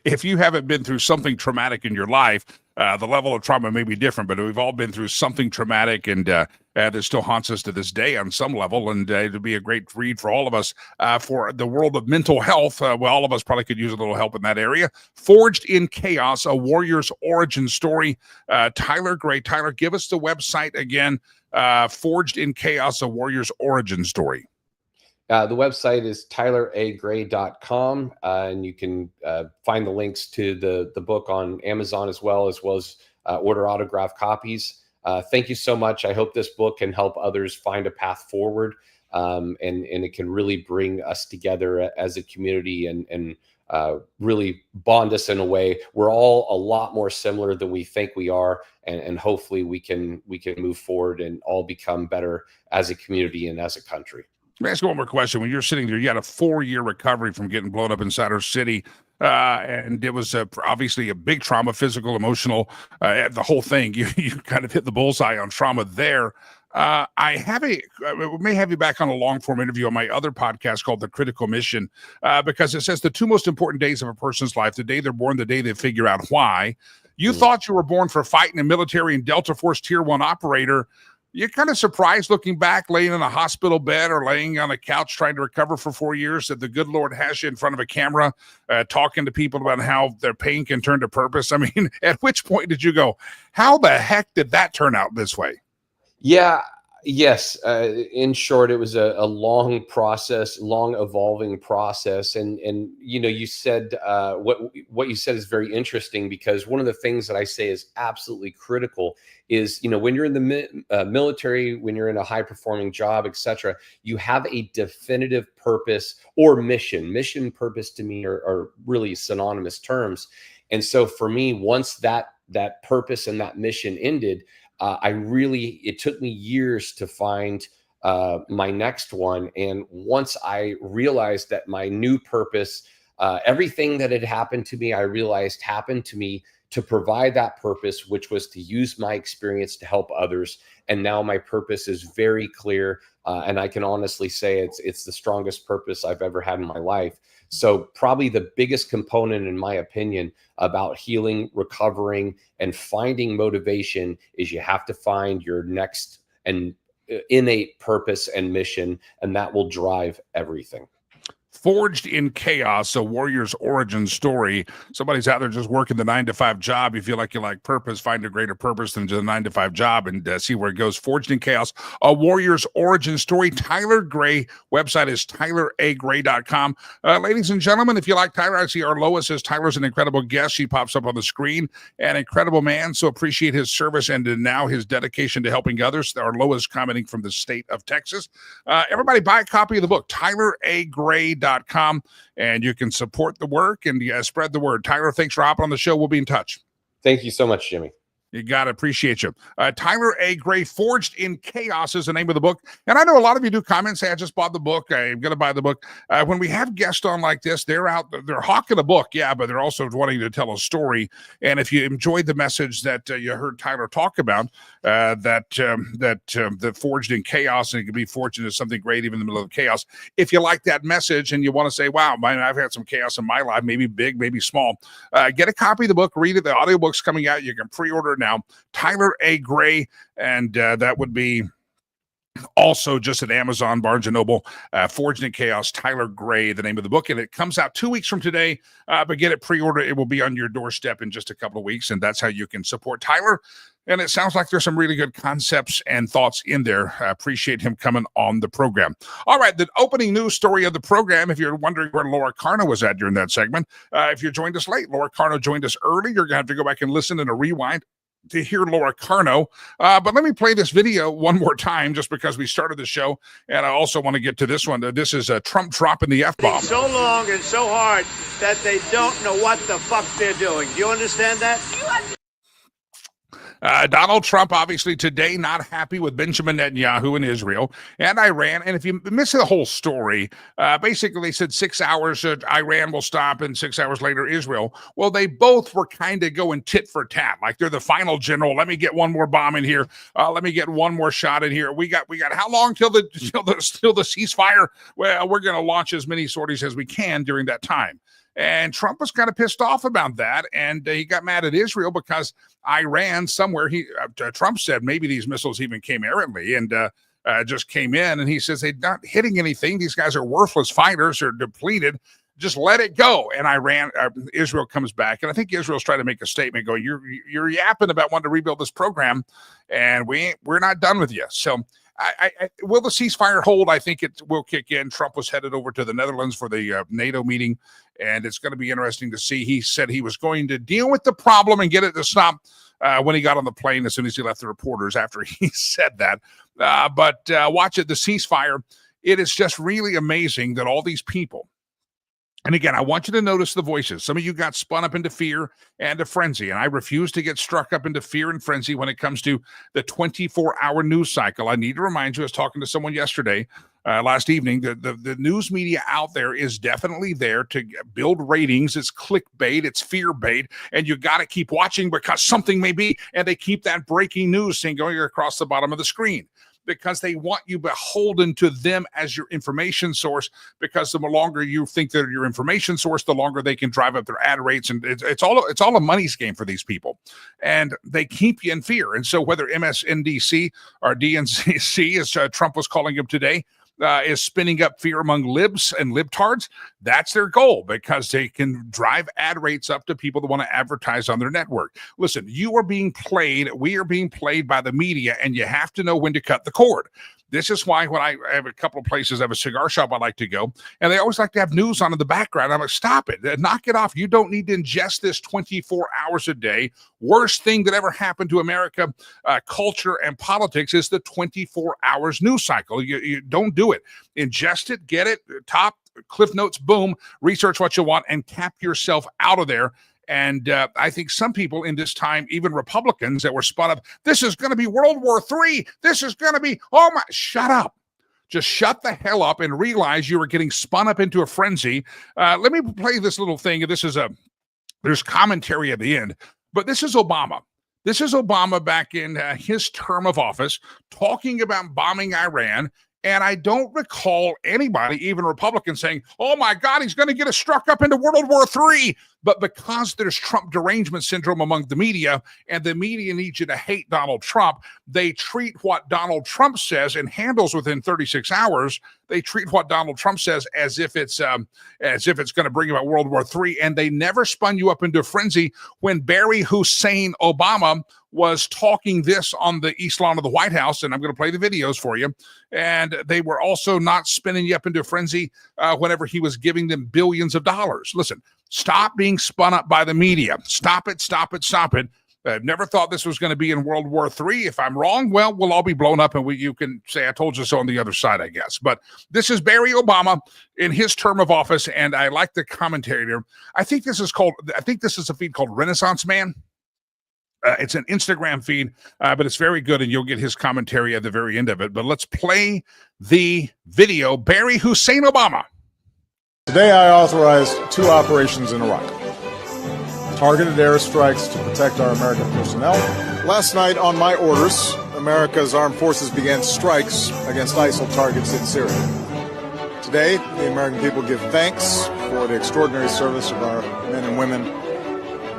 if you haven't been through something traumatic in your life, the level of trauma may be different, but we've all been through something traumatic, and that still haunts us to this day on some level. And it'll be a great read for all of us for the world of mental health. Well, all of us probably could use a little help in that area. Forged in Chaos, A Warrior's Origin Story. Tyler Gray. Tyler, give us the website again. Forged in Chaos, A Warrior's Origin Story. The website is tyleragray.com, and you can find the links to the book on Amazon as well as order autographed copies. Thank you so much. I hope this book can help others find a path forward, and it can really bring us together as a community and really bond us in a way. We're all a lot more similar than we think we are, and hopefully we can move forward and all become better as a community and as a country. Let me ask you one more question. When you're sitting there, you had a 4-year recovery from getting blown up in Center City, and it was obviously a big trauma, physical, emotional, the whole thing. You kind of hit the bullseye on trauma there. I may have you back on a long-form interview on my other podcast called The Critical Mission, because it says the 2 most important days of a person's life, the day they're born, the day they figure out why. You thought you were born for fighting a military and Delta Force Tier 1 operator. You're kind of surprised looking back, laying in a hospital bed or laying on a couch trying to recover for 4 years, that the good Lord has you in front of a camera, talking to people about how their pain can turn to purpose. I mean, at which point did you go, how the heck did that turn out this way? Yeah. Yes. In short, it was a long process, long evolving process. And you said what you said is very interesting, because one of the things that I say is absolutely critical is, when you're in the military, when you're in a high performing job, etc., you have a definitive purpose or mission. Mission, purpose to me are really synonymous terms. And so for me, once that purpose and that mission ended, it took me years to find my next one. And once I realized that my new purpose, everything that had happened to me, I realized happened to me to provide that purpose, which was to use my experience to help others. And now my purpose is very clear. And I can honestly say it's the strongest purpose I've ever had in my life. So probably the biggest component, in my opinion, about healing, recovering, and finding motivation is you have to find your next and innate purpose and mission, and that will drive everything. Forged in Chaos, a warrior's origin story. Somebody's out there just working the 9-to-5 job. You feel like you like purpose, find a greater purpose than just a 9-to-5 job, and see where it goes. Forged in Chaos, a warrior's origin story. Tyler Gray, website is tyleragray.com. Ladies and gentlemen, if you like Tyler, I see our Lois says Tyler's an incredible guest. She pops up on the screen. An incredible man, so appreciate his service and now his dedication to helping others. Our Lois commenting from the state of Texas. Everybody buy a copy of the book, tyleragray.com, and you can support the work and spread the word. Tyler, thanks for hopping on the show. We'll be in touch. Thank you so much, Jimmy. You got to appreciate you. Tyler A. Gray, Forged in Chaos is the name of the book. And I know a lot of you do comments, say, I just bought the book. I'm going to buy the book. When we have guests on like this, they're hawking a book, yeah, but they're also wanting to tell a story. And if you enjoyed the message that you heard Tyler talk about, that Forged in Chaos, and it can be forged into something great even in the middle of chaos. If you like that message and you want to say, wow, man, I've had some chaos in my life, maybe big, maybe small, get a copy of the book, read it. The audiobook's coming out. You can pre-order it now. Tyler A. Gray, and that would be also just at Amazon, Barnes & Noble. Forged in Chaos, Tyler Gray, the name of the book, and it comes out 2 weeks from today, but get it pre-order. It will be on your doorstep in just a couple of weeks, and that's how you can support Tyler. And it sounds like there's some really good concepts and thoughts in there. I appreciate him coming on the program. All right, the opening news story of the program, if you're wondering where Laura Carno was at during that segment, if you joined us late, Laura Carno joined us early. You're going to have to go back and listen in a rewind to hear Laura Carno. But let me play this video one more time just because we started the show. And I also want to get to this one. This is Trump dropping the F-bomb. So long and so hard that they don't know what the fuck they're doing. Do you understand that? Donald Trump, obviously, today not happy with Benjamin Netanyahu in Israel and Iran. And if you miss the whole story, basically they said 6 hours Iran will stop and 6 hours later Israel. Well, they both were kind of going tit for tat, like they're the final general. Let me get one more bomb in here. Let me get one more shot in here. We got how long till the ceasefire? Well, we're going to launch as many sorties as we can during that time. And Trump was kind of pissed off about that, and he got mad at Israel because Iran somewhere, Trump said maybe these missiles even came errantly and just came in, and he says they're not hitting anything. These guys are worthless fighters, are depleted. Just let it go. And Israel comes back, and I think Israel's trying to make a statement going, you're yapping about wanting to rebuild this program, and we're not done with you. So will the ceasefire hold? I think it will kick in. Trump was headed over to the Netherlands for the NATO meeting, and it's going to be interesting to see. He said he was going to deal with the problem and get it to stop when he got on the plane as soon as he left the reporters after he said that. But watch it, the ceasefire. It is just really amazing that all these people, and again, I want you to notice the voices. Some of you got spun up into fear and a frenzy, and I refuse to get struck up into fear and frenzy when it comes to the 24-hour news cycle. I need to remind you, I was talking to someone yesterday, last evening, the news media out there is definitely there to build ratings. It's clickbait, it's fear bait, and you got to keep watching because something may be, and they keep that breaking news thing going across the bottom of the screen, because they want you beholden to them as your information source, because the longer you think they're your information source, the longer they can drive up their ad rates. And it's all a money game for these people. And they keep you in fear. And so whether MSNBC or DNCC, as Trump was calling them today, is spinning up fear among libs and libtards, that's their goal, because they can drive ad rates up to people that want to advertise on their network. Listen, you are being played. We are being played by the media, and you have to know when to cut the cord. This is why when I have a couple of places, I have a cigar shop I like to go, and they always like to have news on in the background. I'm like, stop it. Knock it off. You don't need to ingest this 24 hours a day. Worst thing that ever happened to America, culture and politics, is the 24 hours news cycle. You don't do it. Ingest it, get it, top, Cliff Notes, boom, research what you want, and cap yourself out of there. And I think some people in this time, even Republicans that were spun up, this is going to be World War III. This is going to be, oh my, shut up. Just shut the hell up and realize you were getting spun up into a frenzy. Let me play this little thing. There's commentary at the end, but this is Obama. This is Obama back in his term of office talking about bombing Iran. And I don't recall anybody, even Republicans, saying, oh my God, he's going to get us struck up into World War III. But because there's Trump derangement syndrome among the media, and the media needs you to hate Donald Trump, they treat what Donald Trump says and handles within 36 hours. They treat what Donald Trump says as if it's going to bring about World War III, and they never spun you up into a frenzy when Barry Hussein Obama was talking this on the East Lawn of the White House, and I'm going to play the videos for you. And they were also not spinning you up into a frenzy whenever he was giving them billions of dollars. Listen, stop being spun up by the media. Stop it, stop it, stop it. I've never thought this was going to be in World War III. If I'm wrong, well, we'll all be blown up, and you can say I told you so on the other side, I guess. But this is Barry Obama in his term of office, and I like the commentary there. I think this is a feed called Renaissance Man. It's an Instagram feed, but it's very good, and you'll get his commentary at the very end of it. But let's play the video. Barry Hussein Obama. Today I authorized 2 operations in Iraq. Targeted airstrikes to protect our American personnel. Last night, on my orders, America's armed forces began strikes against ISIL targets in Syria. Today, the American people give thanks for the extraordinary service of our men and women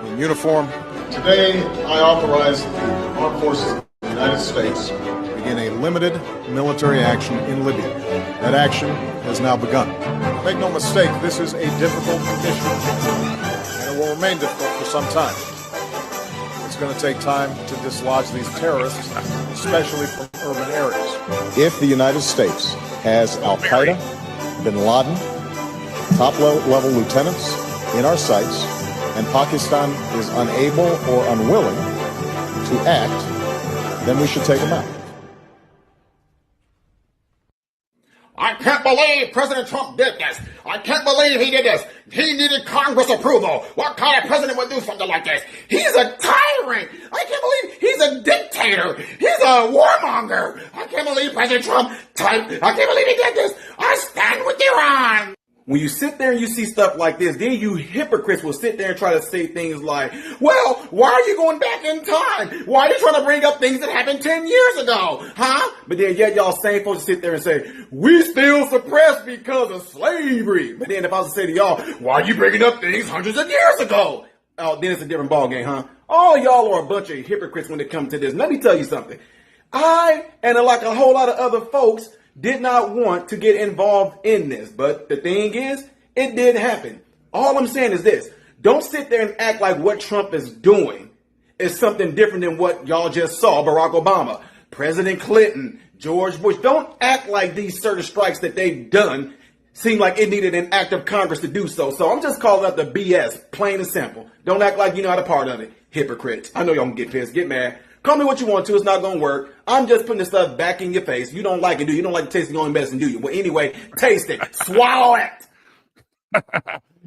in uniform. Today, I authorized the armed forces of the United States to begin a limited military action in Libya. That action has now begun. Make no mistake, this is a difficult mission, and it will remain difficult for some time. It's going to take time to dislodge these terrorists, especially from urban areas. If the United States has al-Qaeda, bin Laden, top-level lieutenants in our sights, and Pakistan is unable or unwilling to act, then we should take them out. I can't believe President Trump did this. I can't believe he did this. He needed Congress approval. What kind of president would do something like this? He's a tyrant. I can't believe he's a dictator. He's a warmonger. I can't believe President Trump I can't believe he did this. I stand with Iran. When you sit there and you see stuff like this, then you hypocrites will sit there and try to say things like, well, why are you going back in time? Why are you trying to bring up things that happened 10 years ago? Huh? But then yet y'all same folks sit there and say, we still suppressed because of slavery. But then if I was to say to y'all, why are you bringing up things hundreds of years ago? Oh, then it's a different ballgame, huh? All y'all are a bunch of hypocrites when it comes to this. Let me tell you something. I, and like a whole lot of other folks, did not want to get involved in this. But the thing is, it did happen. All I'm saying is this. Don't sit there and act like what Trump is doing is something different than what y'all just saw. Barack Obama, President Clinton, George Bush. Don't act like these certain strikes that they've done seem like it needed an act of Congress to do so. So I'm just calling out the BS, plain and simple. Don't act like you're not a part of it. Hypocrites. I know y'all can get pissed, get mad. Call me what you want to. It's not going to work. I'm just putting this stuff back in your face. You don't like it, do you? You don't like the taste of your own medicine, do you? Well, anyway, taste it. Swallow it.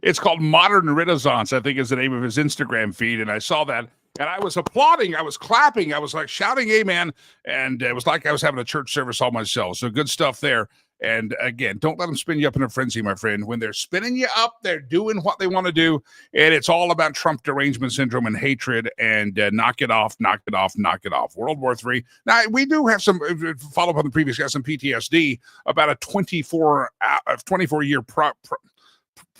It's called Modern Renaissance, I think is the name of his Instagram feed. And I saw that, and I was applauding. I was clapping. I was like shouting amen. And it was like I was having a church service all myself. So good stuff there. And again, don't let them spin you up in a frenzy, my friend. When they're spinning you up, they're doing what they want to do. And it's all about Trump derangement syndrome and hatred, and knock it off, knock it off, knock it off. World War III. Now, we do have some, follow up on the previous guy, some PTSD about a 24-year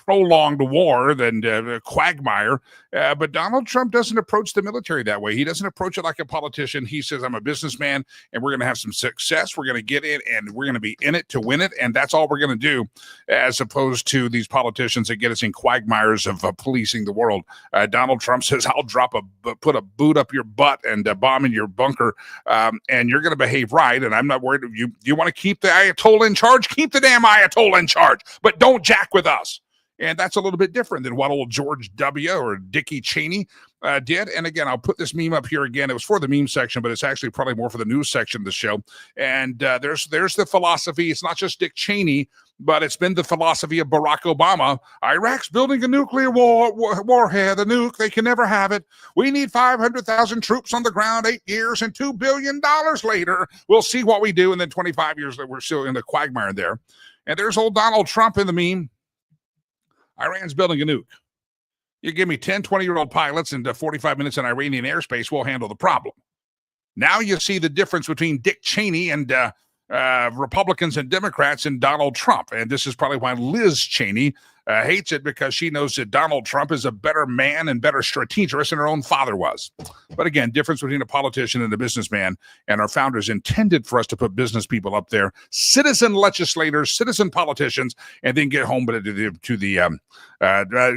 prolonged war than quagmire. But Donald Trump doesn't approach the military that way. He doesn't approach it like a politician. He says, I'm a businessman, and we're going to have some success. We're going to get in, and we're going to be in it to win it. And that's all we're going to do, as opposed to these politicians that get us in quagmires of policing the world. Donald Trump says, I'll put a boot up your butt and bomb in your bunker, and you're going to behave right. And I'm not worried. You want to keep the Ayatollah in charge? Keep the damn Ayatollah in charge, but don't jack with us. And that's a little bit different than what old George W. or Dickie Cheney did. And again, I'll put this meme up here again. It was for the meme section, but it's actually probably more for the news section of the show. And there's the philosophy. It's not just Dick Cheney, but it's been the philosophy of Barack Obama. Iraq's building a nuclear warhead, the nuke. They can never have it. We need 500,000 troops on the ground, 8 years, and $2 billion later. We'll see what we do. And then 25 years later, we're still in the quagmire there. And there's old Donald Trump in the meme. Iran's building a nuke. You give me 10, 20-year-old pilots and 45 minutes in Iranian airspace, we'll handle the problem. Now you see the difference between Dick Cheney and Republicans and Democrats and Donald Trump. And this is probably why Liz Cheney hates it because she knows that Donald Trump is a better man and better strategist than her own father was. But again, difference between a politician and a businessman, and our founders intended for us to put business people up there, citizen legislators, citizen politicians, and then get home to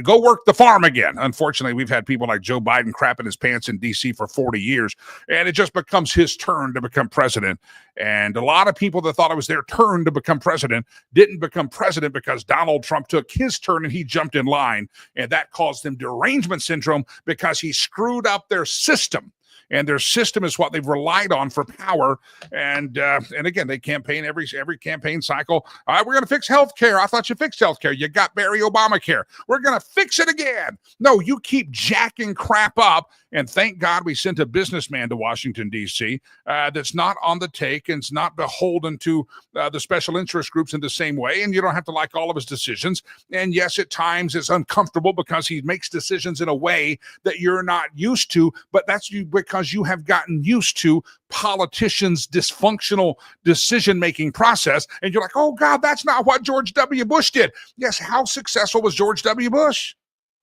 go work the farm again. Unfortunately, we've had people like Joe Biden crapping his pants in D.C. for 40 years, and it just becomes his turn to become president. And a lot of people that thought it was their turn to become president didn't become president because Donald Trump took his turn and he jumped in line, and that caused them derangement syndrome because he screwed up their system. And their system is what they've relied on for power. And again, they campaign every campaign cycle. We're going to fix health care. I thought you fixed health care. You got Barry Obamacare. We're going to fix it again. No, you keep jacking crap up. And thank God we sent a businessman to Washington, D.C. That's not on the take and it's not beholden to the special interest groups in the same way. And you don't have to like all of his decisions. And yes, at times it's uncomfortable because he makes decisions in a way that you're not used to. But that's because you have gotten used to politicians' dysfunctional decision-making process. And you're like, oh, God, that's not what George W. Bush did. Yes, how successful was George W. Bush?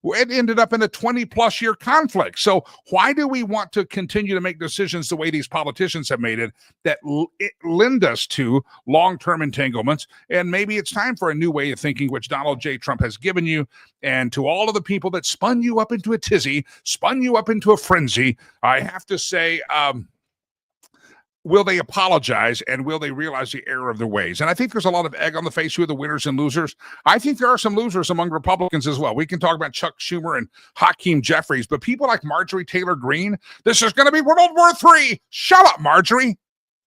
It ended up in a 20-plus year conflict. So why do we want to continue to make decisions the way these politicians have made it that lend us to long-term entanglements? And maybe it's time for a new way of thinking, which Donald J. Trump has given you. And to all of the people that spun you up into a tizzy, spun you up into a frenzy, I have to say, will they apologize and will they realize the error of their ways? And I think there's a lot of egg on the face who are the winners and losers. I think there are some losers among Republicans as well. We can talk about Chuck Schumer and Hakeem Jeffries, but people like Marjorie Taylor Greene, this is going to be World War III. Shut up, Marjorie.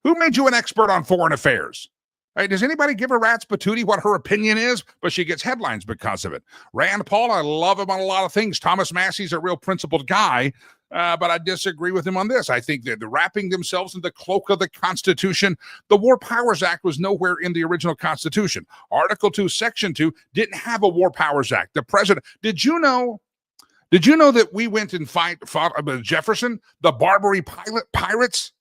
Who made you an expert on foreign affairs? Hey, does anybody give a rat's patootie what her opinion is? But she gets headlines because of it. Rand Paul, I love him on a lot of things. Thomas Massey's a real principled guy. But I disagree with him on this. I think that they're wrapping themselves in the cloak of the Constitution. The War Powers Act was nowhere in the original Constitution. Article 2, Section 2 didn't have a War Powers Act. The president, did you know that we went and fought with Jefferson, the Barbary pirates,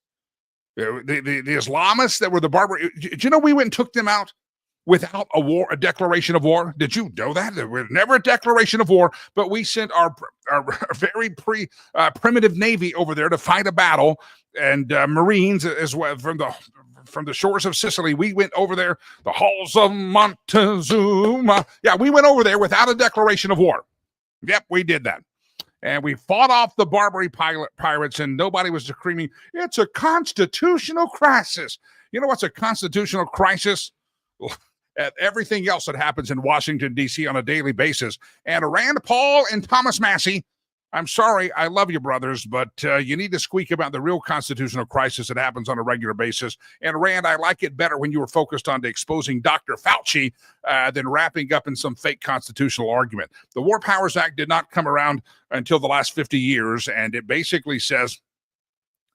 the Islamists that were the Barbary? Did you know we went and took them out without a declaration of war? Did you know that? There was never a declaration of war, but we sent our very primitive Navy over there to fight a battle, and Marines as well from the shores of Sicily. We went over there, the halls of Montezuma. Yeah, we went over there without a declaration of war. Yep, we did that. And we fought off the Barbary pirates, and nobody was screaming, it's a constitutional crisis. You know what's a constitutional crisis? At everything else that happens in Washington, D.C. on a daily basis. And Rand Paul and Thomas Massey, I'm sorry, I love you, brothers, but you need to squeak about the real constitutional crisis that happens on a regular basis. And Rand, I like it better when you were focused on exposing Dr. Fauci than wrapping up in some fake constitutional argument. The War Powers Act did not come around until the last 50 years, and it basically says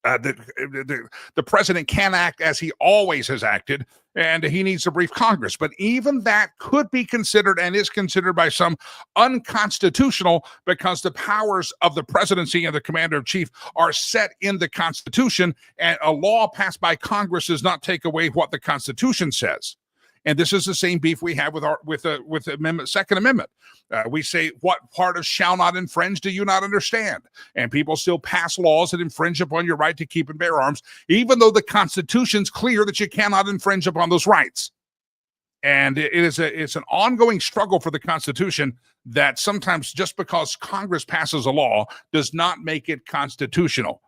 the president can act as he always has acted, and he needs to brief Congress. But even that could be considered and is considered by some unconstitutional because the powers of the presidency and the commander-in-chief are set in the Constitution, and a law passed by Congress does not take away what the Constitution says. And this is the same beef we have with the Second Amendment. We say, what part of shall not infringe do you not understand? And people still pass laws that infringe upon your right to keep and bear arms, even though the Constitution's clear that you cannot infringe upon those rights. And it's an ongoing struggle for the Constitution that sometimes just because Congress passes a law does not make it constitutional.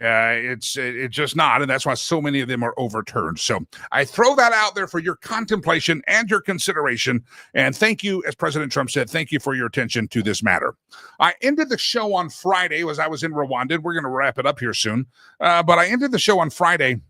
It's just not, and that's why so many of them are overturned. So I throw that out there for your contemplation and your consideration. And thank you, as President Trump said, thank you for your attention to this matter. I ended the show on Friday as I was in Rwanda. We're going to wrap it up here soon. But I ended the show on Friday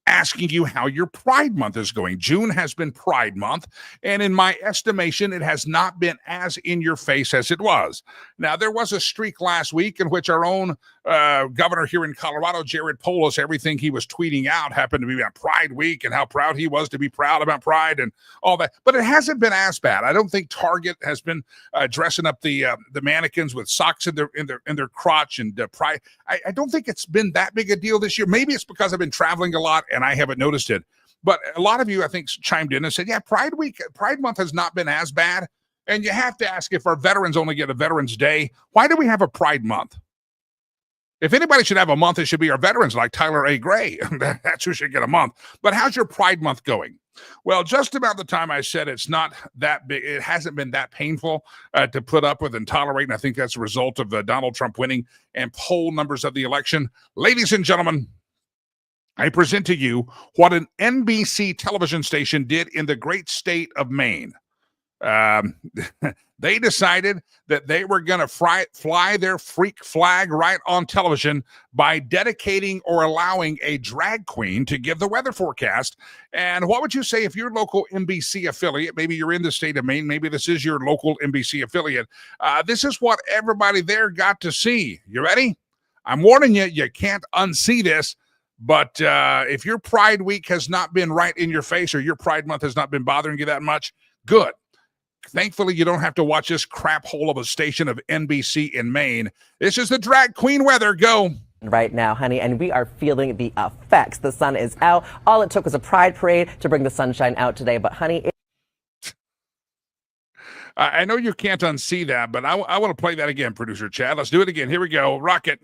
asking you how your Pride Month is going. June has been Pride Month, and in my estimation, it has not been as in your face as it was. Now, there was a streak last week in which our own governor here in Colorado, Jared Polis, everything he was tweeting out happened to be about Pride Week and how proud he was to be proud about Pride and all that. But it hasn't been as bad. I don't think Target has been dressing up the mannequins with socks in their crotch and Pride. I don't think it's been that big a deal this year. Maybe it's because I've been traveling a lot and I haven't noticed it. But a lot of you, I think, chimed in and said, yeah, Pride Month has not been as bad. And you have to ask, if our veterans only get a Veterans Day, why do we have a Pride Month? If anybody should have a month, it should be our veterans like Tyler A. Gray. That's who should get a month. But how's your Pride Month going? Well, just about the time I said it's not that big, it hasn't been that painful to put up with and tolerate. And I think that's a result of Donald Trump winning and poll numbers of the election. Ladies and gentlemen, I present to you what an NBC television station did in the great state of Maine. They decided that they were going to fly their freak flag right on television by dedicating or allowing a drag queen to give the weather forecast. And what would you say if your local NBC affiliate, maybe you're in the state of Maine, maybe this is your local NBC affiliate, this is what everybody there got to see. You ready? I'm warning you, you can't unsee this. But if your Pride Week has not been right in your face, or your Pride Month has not been bothering you that much, good. Thankfully, you don't have to watch this crap hole of a station of NBC in Maine. This is the drag queen weather. Go. Right now, honey, and we are feeling the effects. The sun is out. All it took was a pride parade to bring the sunshine out today. But, honey, I know you can't unsee that, but I want to play that again, producer Chad. Let's do it again. Here we go. Rock it.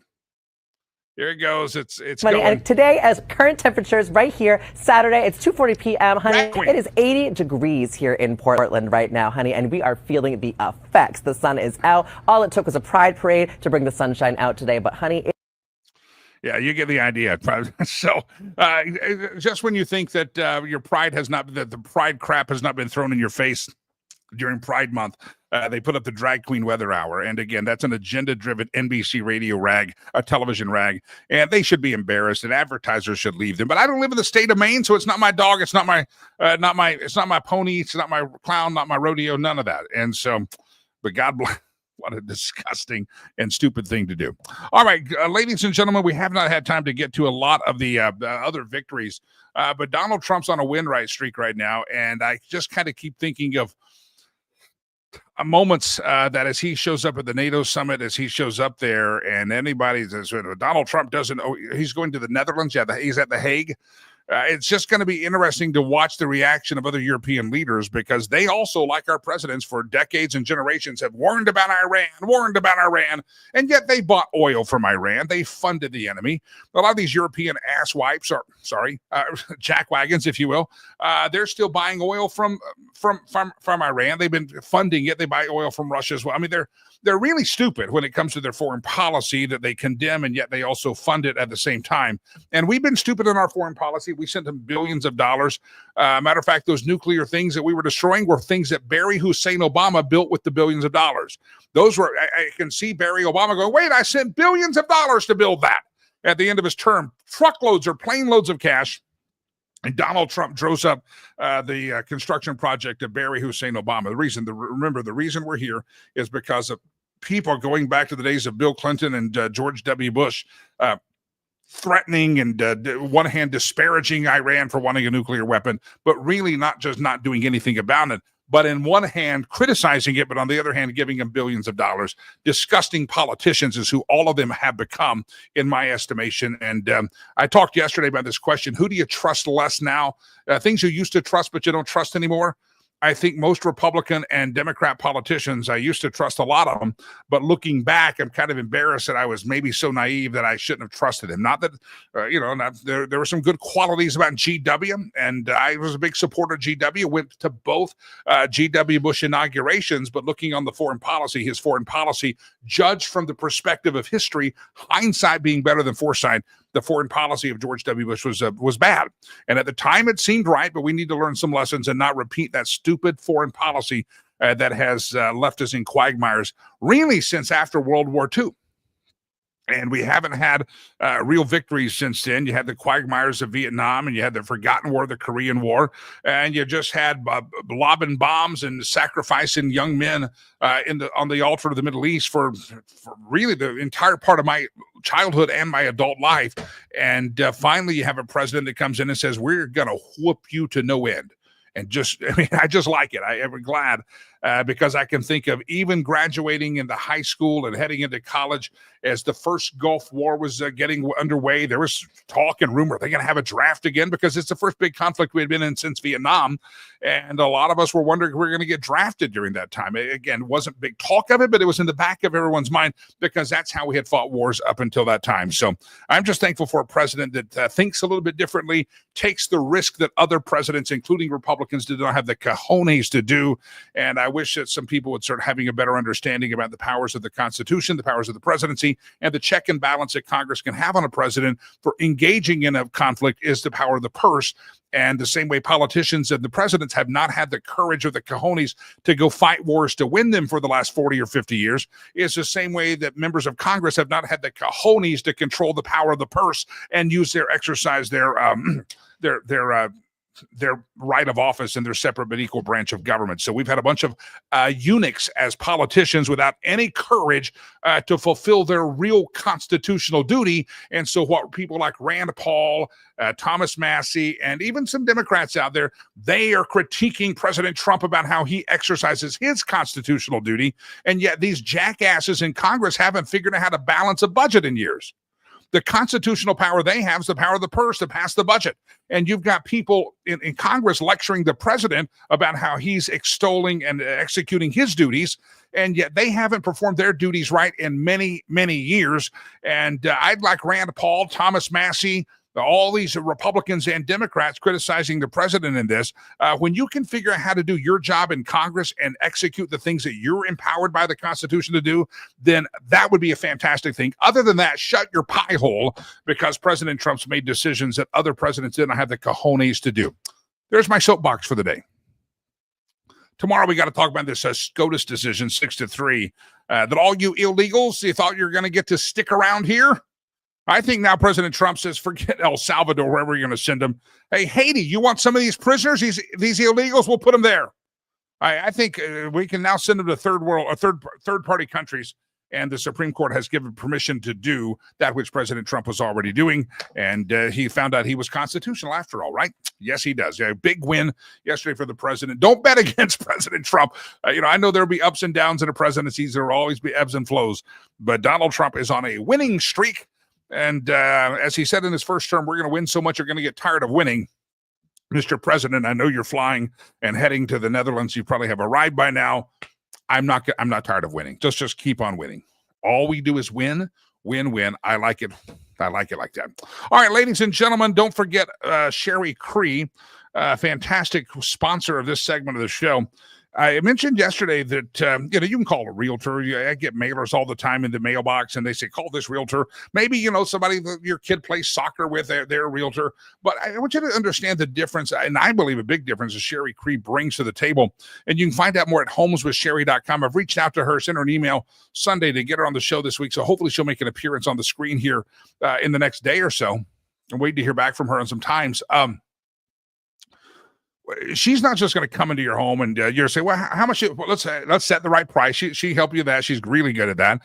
Here it goes. It's honey, going. And today, as current temperatures right here, Saturday, it's 2:40 p.m., honey. It is 80 degrees here in Portland right now, honey, and we are feeling the effects. The sun is out. All it took was a pride parade to bring the sunshine out today. But, honey, yeah, you get the idea. So just when you think that your pride has not, that the pride crap has not been thrown in your face during Pride Month, they put up the drag queen weather hour. And again, that's an agenda-driven NBC radio rag, a television rag, and they should be embarrassed, and advertisers should leave them. But I don't live in the state of Maine, so it's not my dog, it's not my pony, it's not my clown, not my rodeo, none of that. And so, but God bless. What a disgusting and stupid thing to do. All right, ladies and gentlemen, we have not had time to get to a lot of the other victories, but Donald Trump's on a win-right streak right now, and I just kind of keep thinking of moments that as he shows up at the NATO summit, as he shows up there, and anybody says, Donald Trump doesn't, he's going to the Netherlands, yeah, he's at The Hague. It's just going to be interesting to watch the reaction of other European leaders, because they also, like our presidents for decades and generations, have warned about Iran, and yet they bought oil from Iran. They funded the enemy. A lot of these European asswipes, or jackwagons, if you will, they're still buying oil from Iran. They've been funding it. They buy oil from Russia as well. I mean, they're really stupid when it comes to their foreign policy that they condemn, and yet they also fund it at the same time. And we've been stupid in our foreign policy. We sent them billions of dollars. Matter of fact, those nuclear things that we were destroying were things that Barry Hussein Obama built with the billions of dollars. Those were, I can see Barry Obama going, wait, I sent billions of dollars to build that. At the end of his term, truckloads or plane loads of cash. And Donald Trump drove up the construction project of Barry Hussein Obama. Remember, the reason we're here is because of people going back to the days of Bill Clinton and George W. Bush, threatening and one hand disparaging Iran for wanting a nuclear weapon, but really not doing anything about it. But in one hand, criticizing it, but on the other hand, giving them billions of dollars. Disgusting politicians is who all of them have become, in my estimation. And I talked yesterday about this question: who do you trust less now? Things you used to trust, but you don't trust anymore. I think most Republican and Democrat politicians, I used to trust a lot of them, but looking back, I'm kind of embarrassed that I was maybe so naive that I shouldn't have trusted him. Not that, there were some good qualities about GW, and I was a big supporter of GW, went to both GW Bush inaugurations, but looking on the his foreign policy, judged from the perspective of history, hindsight being better than foresight, the foreign policy of George W. Bush was bad. And at the time it seemed right, but we need to learn some lessons and not repeat that stupid foreign policy that has left us in quagmires really since after World War II. And we haven't had real victories since then. You had the quagmires of Vietnam, and you had the forgotten war, the Korean War, and you just had lobbing bombs and sacrificing young men on the altar of the Middle East for really the entire part of my childhood and my adult life. And finally, you have a president that comes in and says, "We're going to whoop you to no end." And I just like it. I am glad because I can think of even graduating into high school and heading into college as the first Gulf War was getting underway. There was talk and rumor they're going to have a draft again because it's the first big conflict we had been in since Vietnam. And a lot of us were wondering if we were going to get drafted during that time. Again, wasn't big talk of it, but it was in the back of everyone's mind because that's how we had fought wars up until that time. So I'm just thankful for a president that thinks a little bit differently, takes the risk that other presidents, including Republicans, did not have the cojones to do. And I wish that some people would start having a better understanding about the powers of the Constitution, the powers of the presidency, and the check and balance that Congress can have on a president for engaging in a conflict is the power of the purse. And the same way politicians and the presidents have not had the courage or the cojones to go fight wars to win them for the last 40 or 50 years is the same way that members of Congress have not had the cojones to control the power of the purse and use exercise their right of office in their separate but equal branch of government. So we've had a bunch of eunuchs as politicians without any courage to fulfill their real constitutional duty. And so what people like Rand Paul, Thomas Massey, and even some Democrats out there, they are critiquing President Trump about how he exercises his constitutional duty. And yet these jackasses in Congress haven't figured out how to balance a budget in years. The constitutional power they have is the power of the purse to pass the budget. And you've got people in Congress lecturing the president about how he's extolling and executing his duties, and yet they haven't performed their duties right in many, many years. And I'd like Rand Paul, Thomas Massey, all these Republicans and Democrats criticizing the president in this. When you can figure out how to do your job in Congress and execute the things that you're empowered by the Constitution to do, then that would be a fantastic thing. Other than that, shut your pie hole because President Trump's made decisions that other presidents didn't have the cojones to do. There's my soapbox for the day. Tomorrow we got to talk about this SCOTUS decision 6-3. That all you illegals, you thought you were going to get to stick around here? I think now President Trump says, forget El Salvador, wherever you're going to send them. Hey, Haiti, you want some of these prisoners, these illegals? We'll put them there. I think we can now send them to third-party countries, and the Supreme Court has given permission to do that which President Trump was already doing, and he found out he was constitutional after all, right? Yes, he does. Yeah, big win yesterday for the president. Don't bet against President Trump. I know there'll be ups and downs in the presidencies. There will always be ebbs and flows, but Donald Trump is on a winning streak. And as he said in his first term, we're going to win so much you're going to get tired of winning. Mr. President, I know you're flying and heading to the Netherlands. You probably have arrived by now. I'm not tired of winning. Just keep on winning. All we do is win, win, win. I like it. I like it like that. All right, ladies and gentlemen, don't forget Sherry Cree, fantastic sponsor of this segment of the show. I mentioned yesterday that, you can call a realtor. I get mailers all the time in the mailbox, and they say, call this realtor. Maybe, somebody that your kid plays soccer with, they're a realtor. But I want you to understand the difference, and I believe a big difference that Sherry Cree brings to the table. And you can find out more at homeswithsherry.com. I've reached out to her, sent her an email Sunday to get her on the show this week. So hopefully she'll make an appearance on the screen here in the next day or so. I'm waiting to hear back from her on some times. She's not just going to come into your home and you're say, well, how much? Let's set the right price. She helped you with that. She's really good at that.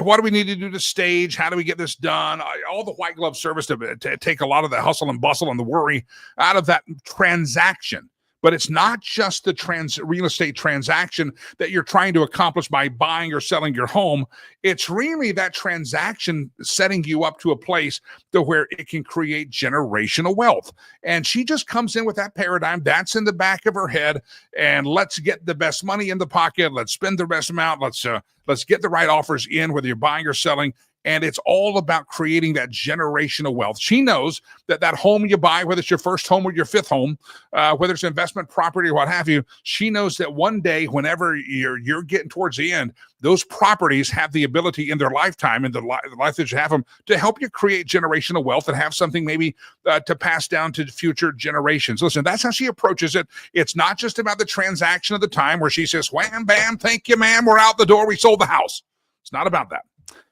What do we need to do to stage? How do we get this done? All the white glove service to take a lot of the hustle and bustle and the worry out of that transaction. But it's not just the real estate transaction that you're trying to accomplish by buying or selling your home. It's really that transaction setting you up to a place to where it can create generational wealth. And she just comes in with that paradigm. That's in the back of her head. And let's get the best money in the pocket. Let's spend the best amount. Let's get the right offers in, whether you're buying or selling. And it's all about creating that generational wealth. She knows that home you buy, whether it's your first home or your fifth home, whether it's investment property or what have you, she knows that one day, whenever you're getting towards the end, those properties have the ability in their lifetime, in the life that you have them, to help you create generational wealth and have something maybe to pass down to future generations. Listen, that's how she approaches it. It's not just about the transaction of the time where she says, wham, bam, thank you, ma'am, we're out the door, we sold the house. It's not about that.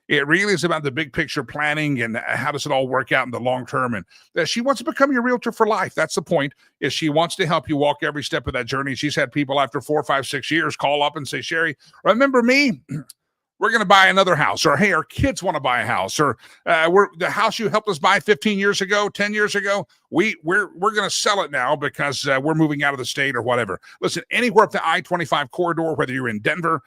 It really is about the big picture planning and how does it all work out in the long term. And she wants to become your realtor for life. That's the point, is she wants to help you walk every step of that journey. She's had people after 4, 5, 6 years call up and say, Sherry, remember me? We're going to buy another house. Or, hey, our kids want to buy a house. Or the house you helped us buy 15 years ago, 10 years ago, we're going to sell it now because we're moving out of the state or whatever. Listen, anywhere up the I-25 corridor, whether you're in Denver,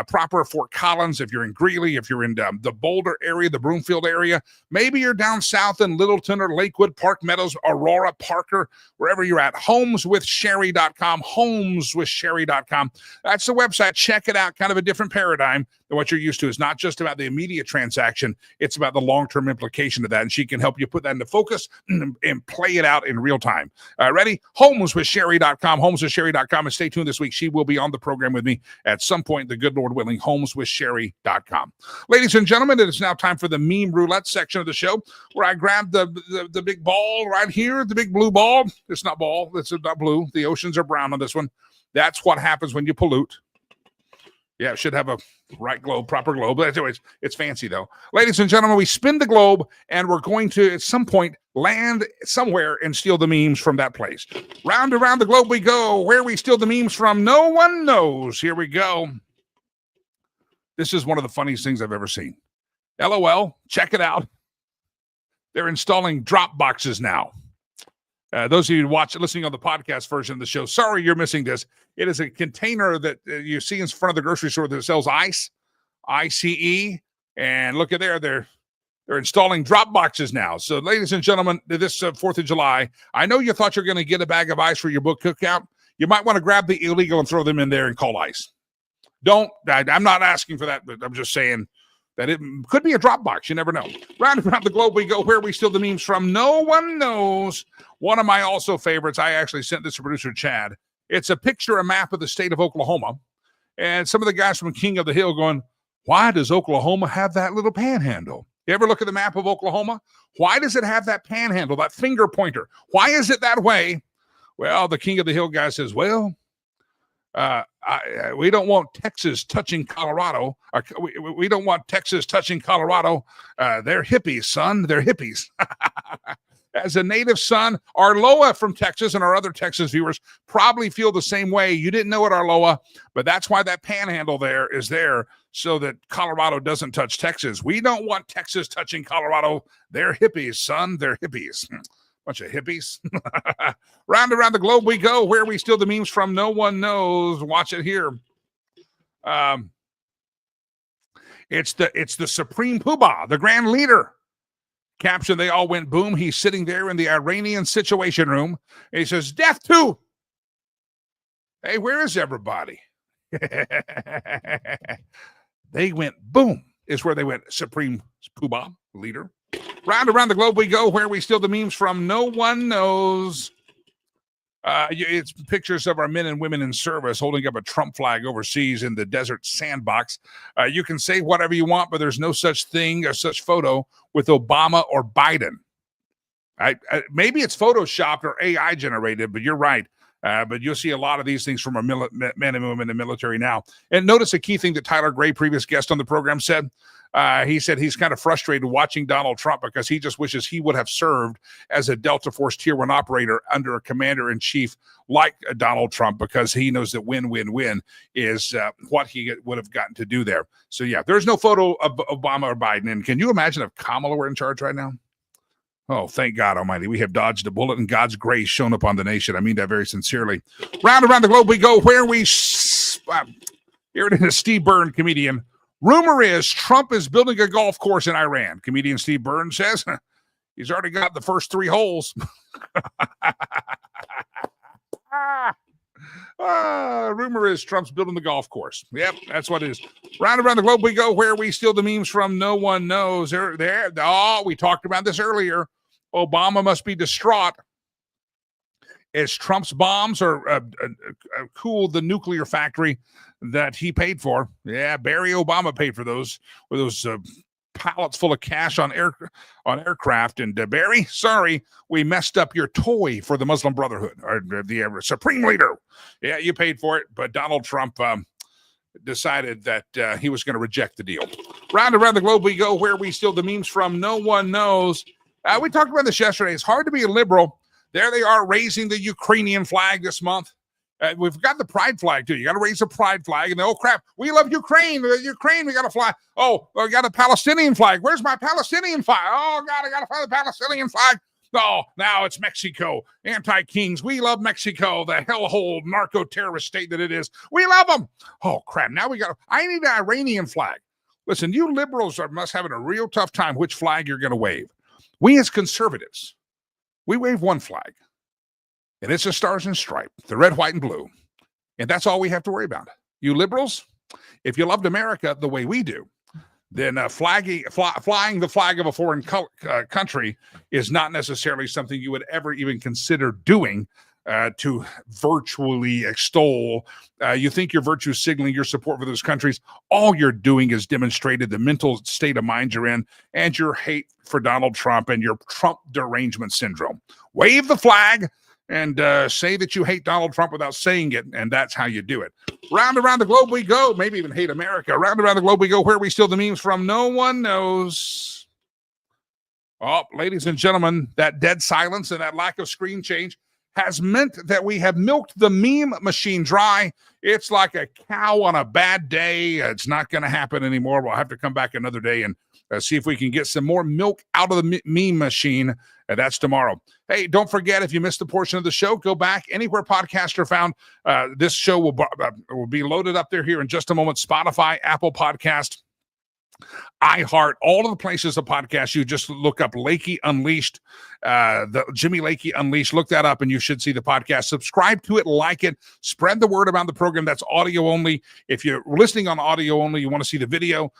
proper Fort Collins, if you're in Greeley, if you're in the Boulder area, the Broomfield area, maybe you're down south in Littleton or Lakewood, Park Meadows, Aurora, Parker, wherever you're at, homeswithsherry.com, homeswithsherry.com. That's the website. Check it out. Kind of a different paradigm than what you're used to. It's not just about the immediate transaction. It's about the long-term implication of that. And she can help you put that into focus and play it out in real time. Ready? Homeswithsherry.com, homeswithsherry.com. And stay tuned this week. She will be on the program with me at some point, the good Lord willing, homeswithsherry.com. Ladies and gentlemen, it is now time for the meme roulette section of the show where I grab the big ball right here, the big blue ball. It's not ball. It's not blue. The oceans are brown on this one. That's what happens when you pollute. Yeah, it should have a right globe, proper globe. But anyways, it's fancy, though. Ladies and gentlemen, we spin the globe, and we're going to, at some point, land somewhere and steal the memes from that place. Round around the globe we go. Where we steal the memes from, no one knows. Here we go. This is one of the funniest things I've ever seen. LOL, check it out. They're installing drop boxes now. Those of you listening on the podcast version of the show, sorry you're missing this. It is a container that you see in front of the grocery store that sells ice, ICE, and look at there, they're installing drop boxes now. So, ladies and gentlemen, this 4th of July, I know you thought you're going to get a bag of ice for your book cookout. You might want to grab the illegal and throw them in there and call ice. I'm not asking for that, but I'm just saying that it could be a drop box. You never know. Round around the globe we go. Where we steal the memes from, no one knows. One of my also favorites, I actually sent this to producer Chad. It's a picture, a map of the state of Oklahoma. And some of the guys from King of the Hill going, why does Oklahoma have that little panhandle? You ever look at the map of Oklahoma? Why does it have that panhandle, that finger pointer? Why is it that way? Well, the King of the Hill guy says, well, we don't want Texas touching Colorado. We don't want Texas touching Colorado. They're hippies, son. They're hippies. As a native son, Arloa from Texas and our other Texas viewers probably feel the same way. You didn't know it, Arloa, but that's why that panhandle there is there so that Colorado doesn't touch Texas. We don't want Texas touching Colorado. They're hippies, son. They're hippies. Bunch of hippies. Round around the globe we go. Where we steal the memes from, no one knows. Watch it here. It's the Supreme Poobah, the Grand Leader. Caption, they all went boom. He's sitting there in the Iranian Situation Room. And he says, death to. Hey, where is everybody? They went boom, is where they went. Supreme Poobah, leader. Round around the globe we go. Where we steal the memes from, no one knows. It's pictures of our men and women in service holding up a Trump flag overseas in the desert sandbox. You can say whatever you want, but there's no such thing or such photo with Obama or Biden. Maybe it's photoshopped or AI generated, but you're right. But you'll see a lot of these things from our men and women in the military now. And notice a key thing that Tyler Gray, previous guest on the program, said. He said he's kind of frustrated watching Donald Trump because he just wishes he would have served as a Delta Force Tier 1 operator under a commander-in-chief like Donald Trump, because he knows that win-win-win is what he would have gotten to do there. So, yeah, there's no photo of Obama or Biden. And can you imagine if Kamala were in charge right now? Oh, thank God Almighty. We have dodged a bullet and God's grace shown upon the nation. I mean that very sincerely. Round around the globe we go. Where we... here it is, Steve Byrne, comedian. Rumor is Trump is building a golf course in Iran. Comedian Steve Byrne says he's already got the first 3 holes. Rumor is Trump's building the golf course. Yep, that's what it is. Round around the globe we go. Where we steal the memes from, no one knows. We talked about this earlier. Obama must be distraught as Trump's bombs are cooled the nuclear factory that he paid for. Yeah, Barry Obama paid for those, with those pallets full of cash on aircraft. And Barry, sorry, we messed up your toy for the Muslim Brotherhood, or the Supreme Leader. Yeah, you paid for it, but Donald Trump decided that he was going to reject the deal. Round around the globe we go. Where we steal the memes from, no one knows. We talked about this yesterday. It's hard to be a liberal. There they are raising the Ukrainian flag this month. We've got the pride flag, too. You got to raise the pride flag. And oh, crap, we love Ukraine. Ukraine, we got to fly. Oh, we got a Palestinian flag. Where's my Palestinian flag? Oh, God, I got to fly the Palestinian flag. Oh, now it's Mexico, anti-kings. We love Mexico, the hellhole narco-terrorist state that it is. We love them. Oh, crap. Now I need an Iranian flag. Listen, you liberals must having a real tough time which flag you're going to wave. We as conservatives, we wave one flag, and it's the Stars and Stripes, the red, white, and blue. And that's all we have to worry about. You liberals, if you loved America the way we do, then flying the flag of a foreign country is not necessarily something you would ever even consider doing to virtually extol. You think you're virtue signaling your support for those countries. All you're doing is demonstrated the mental state of mind you're in and your hate for Donald Trump and your Trump derangement syndrome. Wave the flag and say that you hate Donald Trump without saying it, and that's how you do it. Round around the globe we go. Maybe even hate America. Round around the globe we go. Where we steal the memes from, no one knows. Oh, ladies and gentlemen, that dead silence and that lack of screen change has meant that we have milked the meme machine dry. It's like a cow on a bad day. It's not going to happen anymore. We'll have to come back another day and see if we can get some more milk out of the meme machine. That's tomorrow. Hey, don't forget, if you missed a portion of the show, go back anywhere podcasts are found. This show will be loaded up there here in just a moment. Spotify, Apple Podcast, iHeart, all of the places of podcasts. You just look up Lakey Unleashed, the Jimmy Lakey Unleashed. Look that up and you should see the podcast. Subscribe to it, like it, spread the word about the program. That's audio only. If you're listening on audio only, you want to see the video,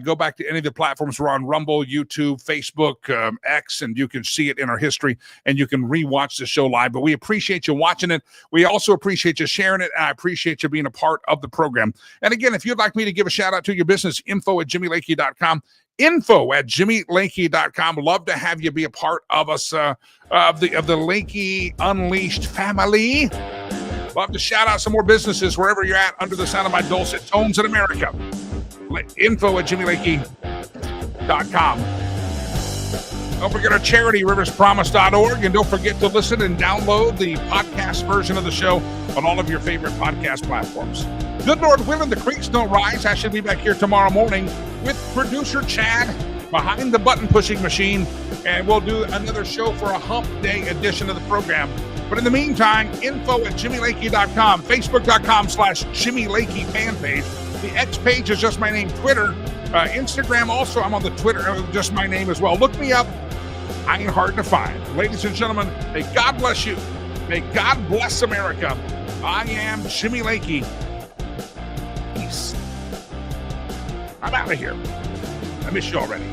go back to any of the platforms. We're on Rumble, YouTube, Facebook, X, and you can see it in our history and you can rewatch the show live. But we appreciate you watching it. We also appreciate you sharing it, and I appreciate you being a part of the program. And again, if you'd like me to give a shout out to your business, info@jimmylakey.com. info@jimmylakey.com. Love to have you be a part of us, of the Lakey Unleashed family. Love to shout out some more businesses wherever you're at under the sound of my dulcet tones in America. Info@jimmylakey.com. Don't forget our charity, riverspromise.org, and don't forget to listen and download the podcast version of the show on all of your favorite podcast platforms. Good Lord willing, the creeks don't rise. I should be back here tomorrow morning with producer Chad behind the button-pushing machine, and we'll do another show for a hump day edition of the program. But in the meantime, info@jimmylakey.com, facebook.com/Jimmy Lakey fan page. The X page is just my name, Twitter. Instagram also, I'm on the Twitter, just my name as well. Look me up. I ain't hard to find. Ladies and gentlemen, may God bless you. May God bless America. I am Jimmy Lakey. Peace. I'm out of here. I miss you already.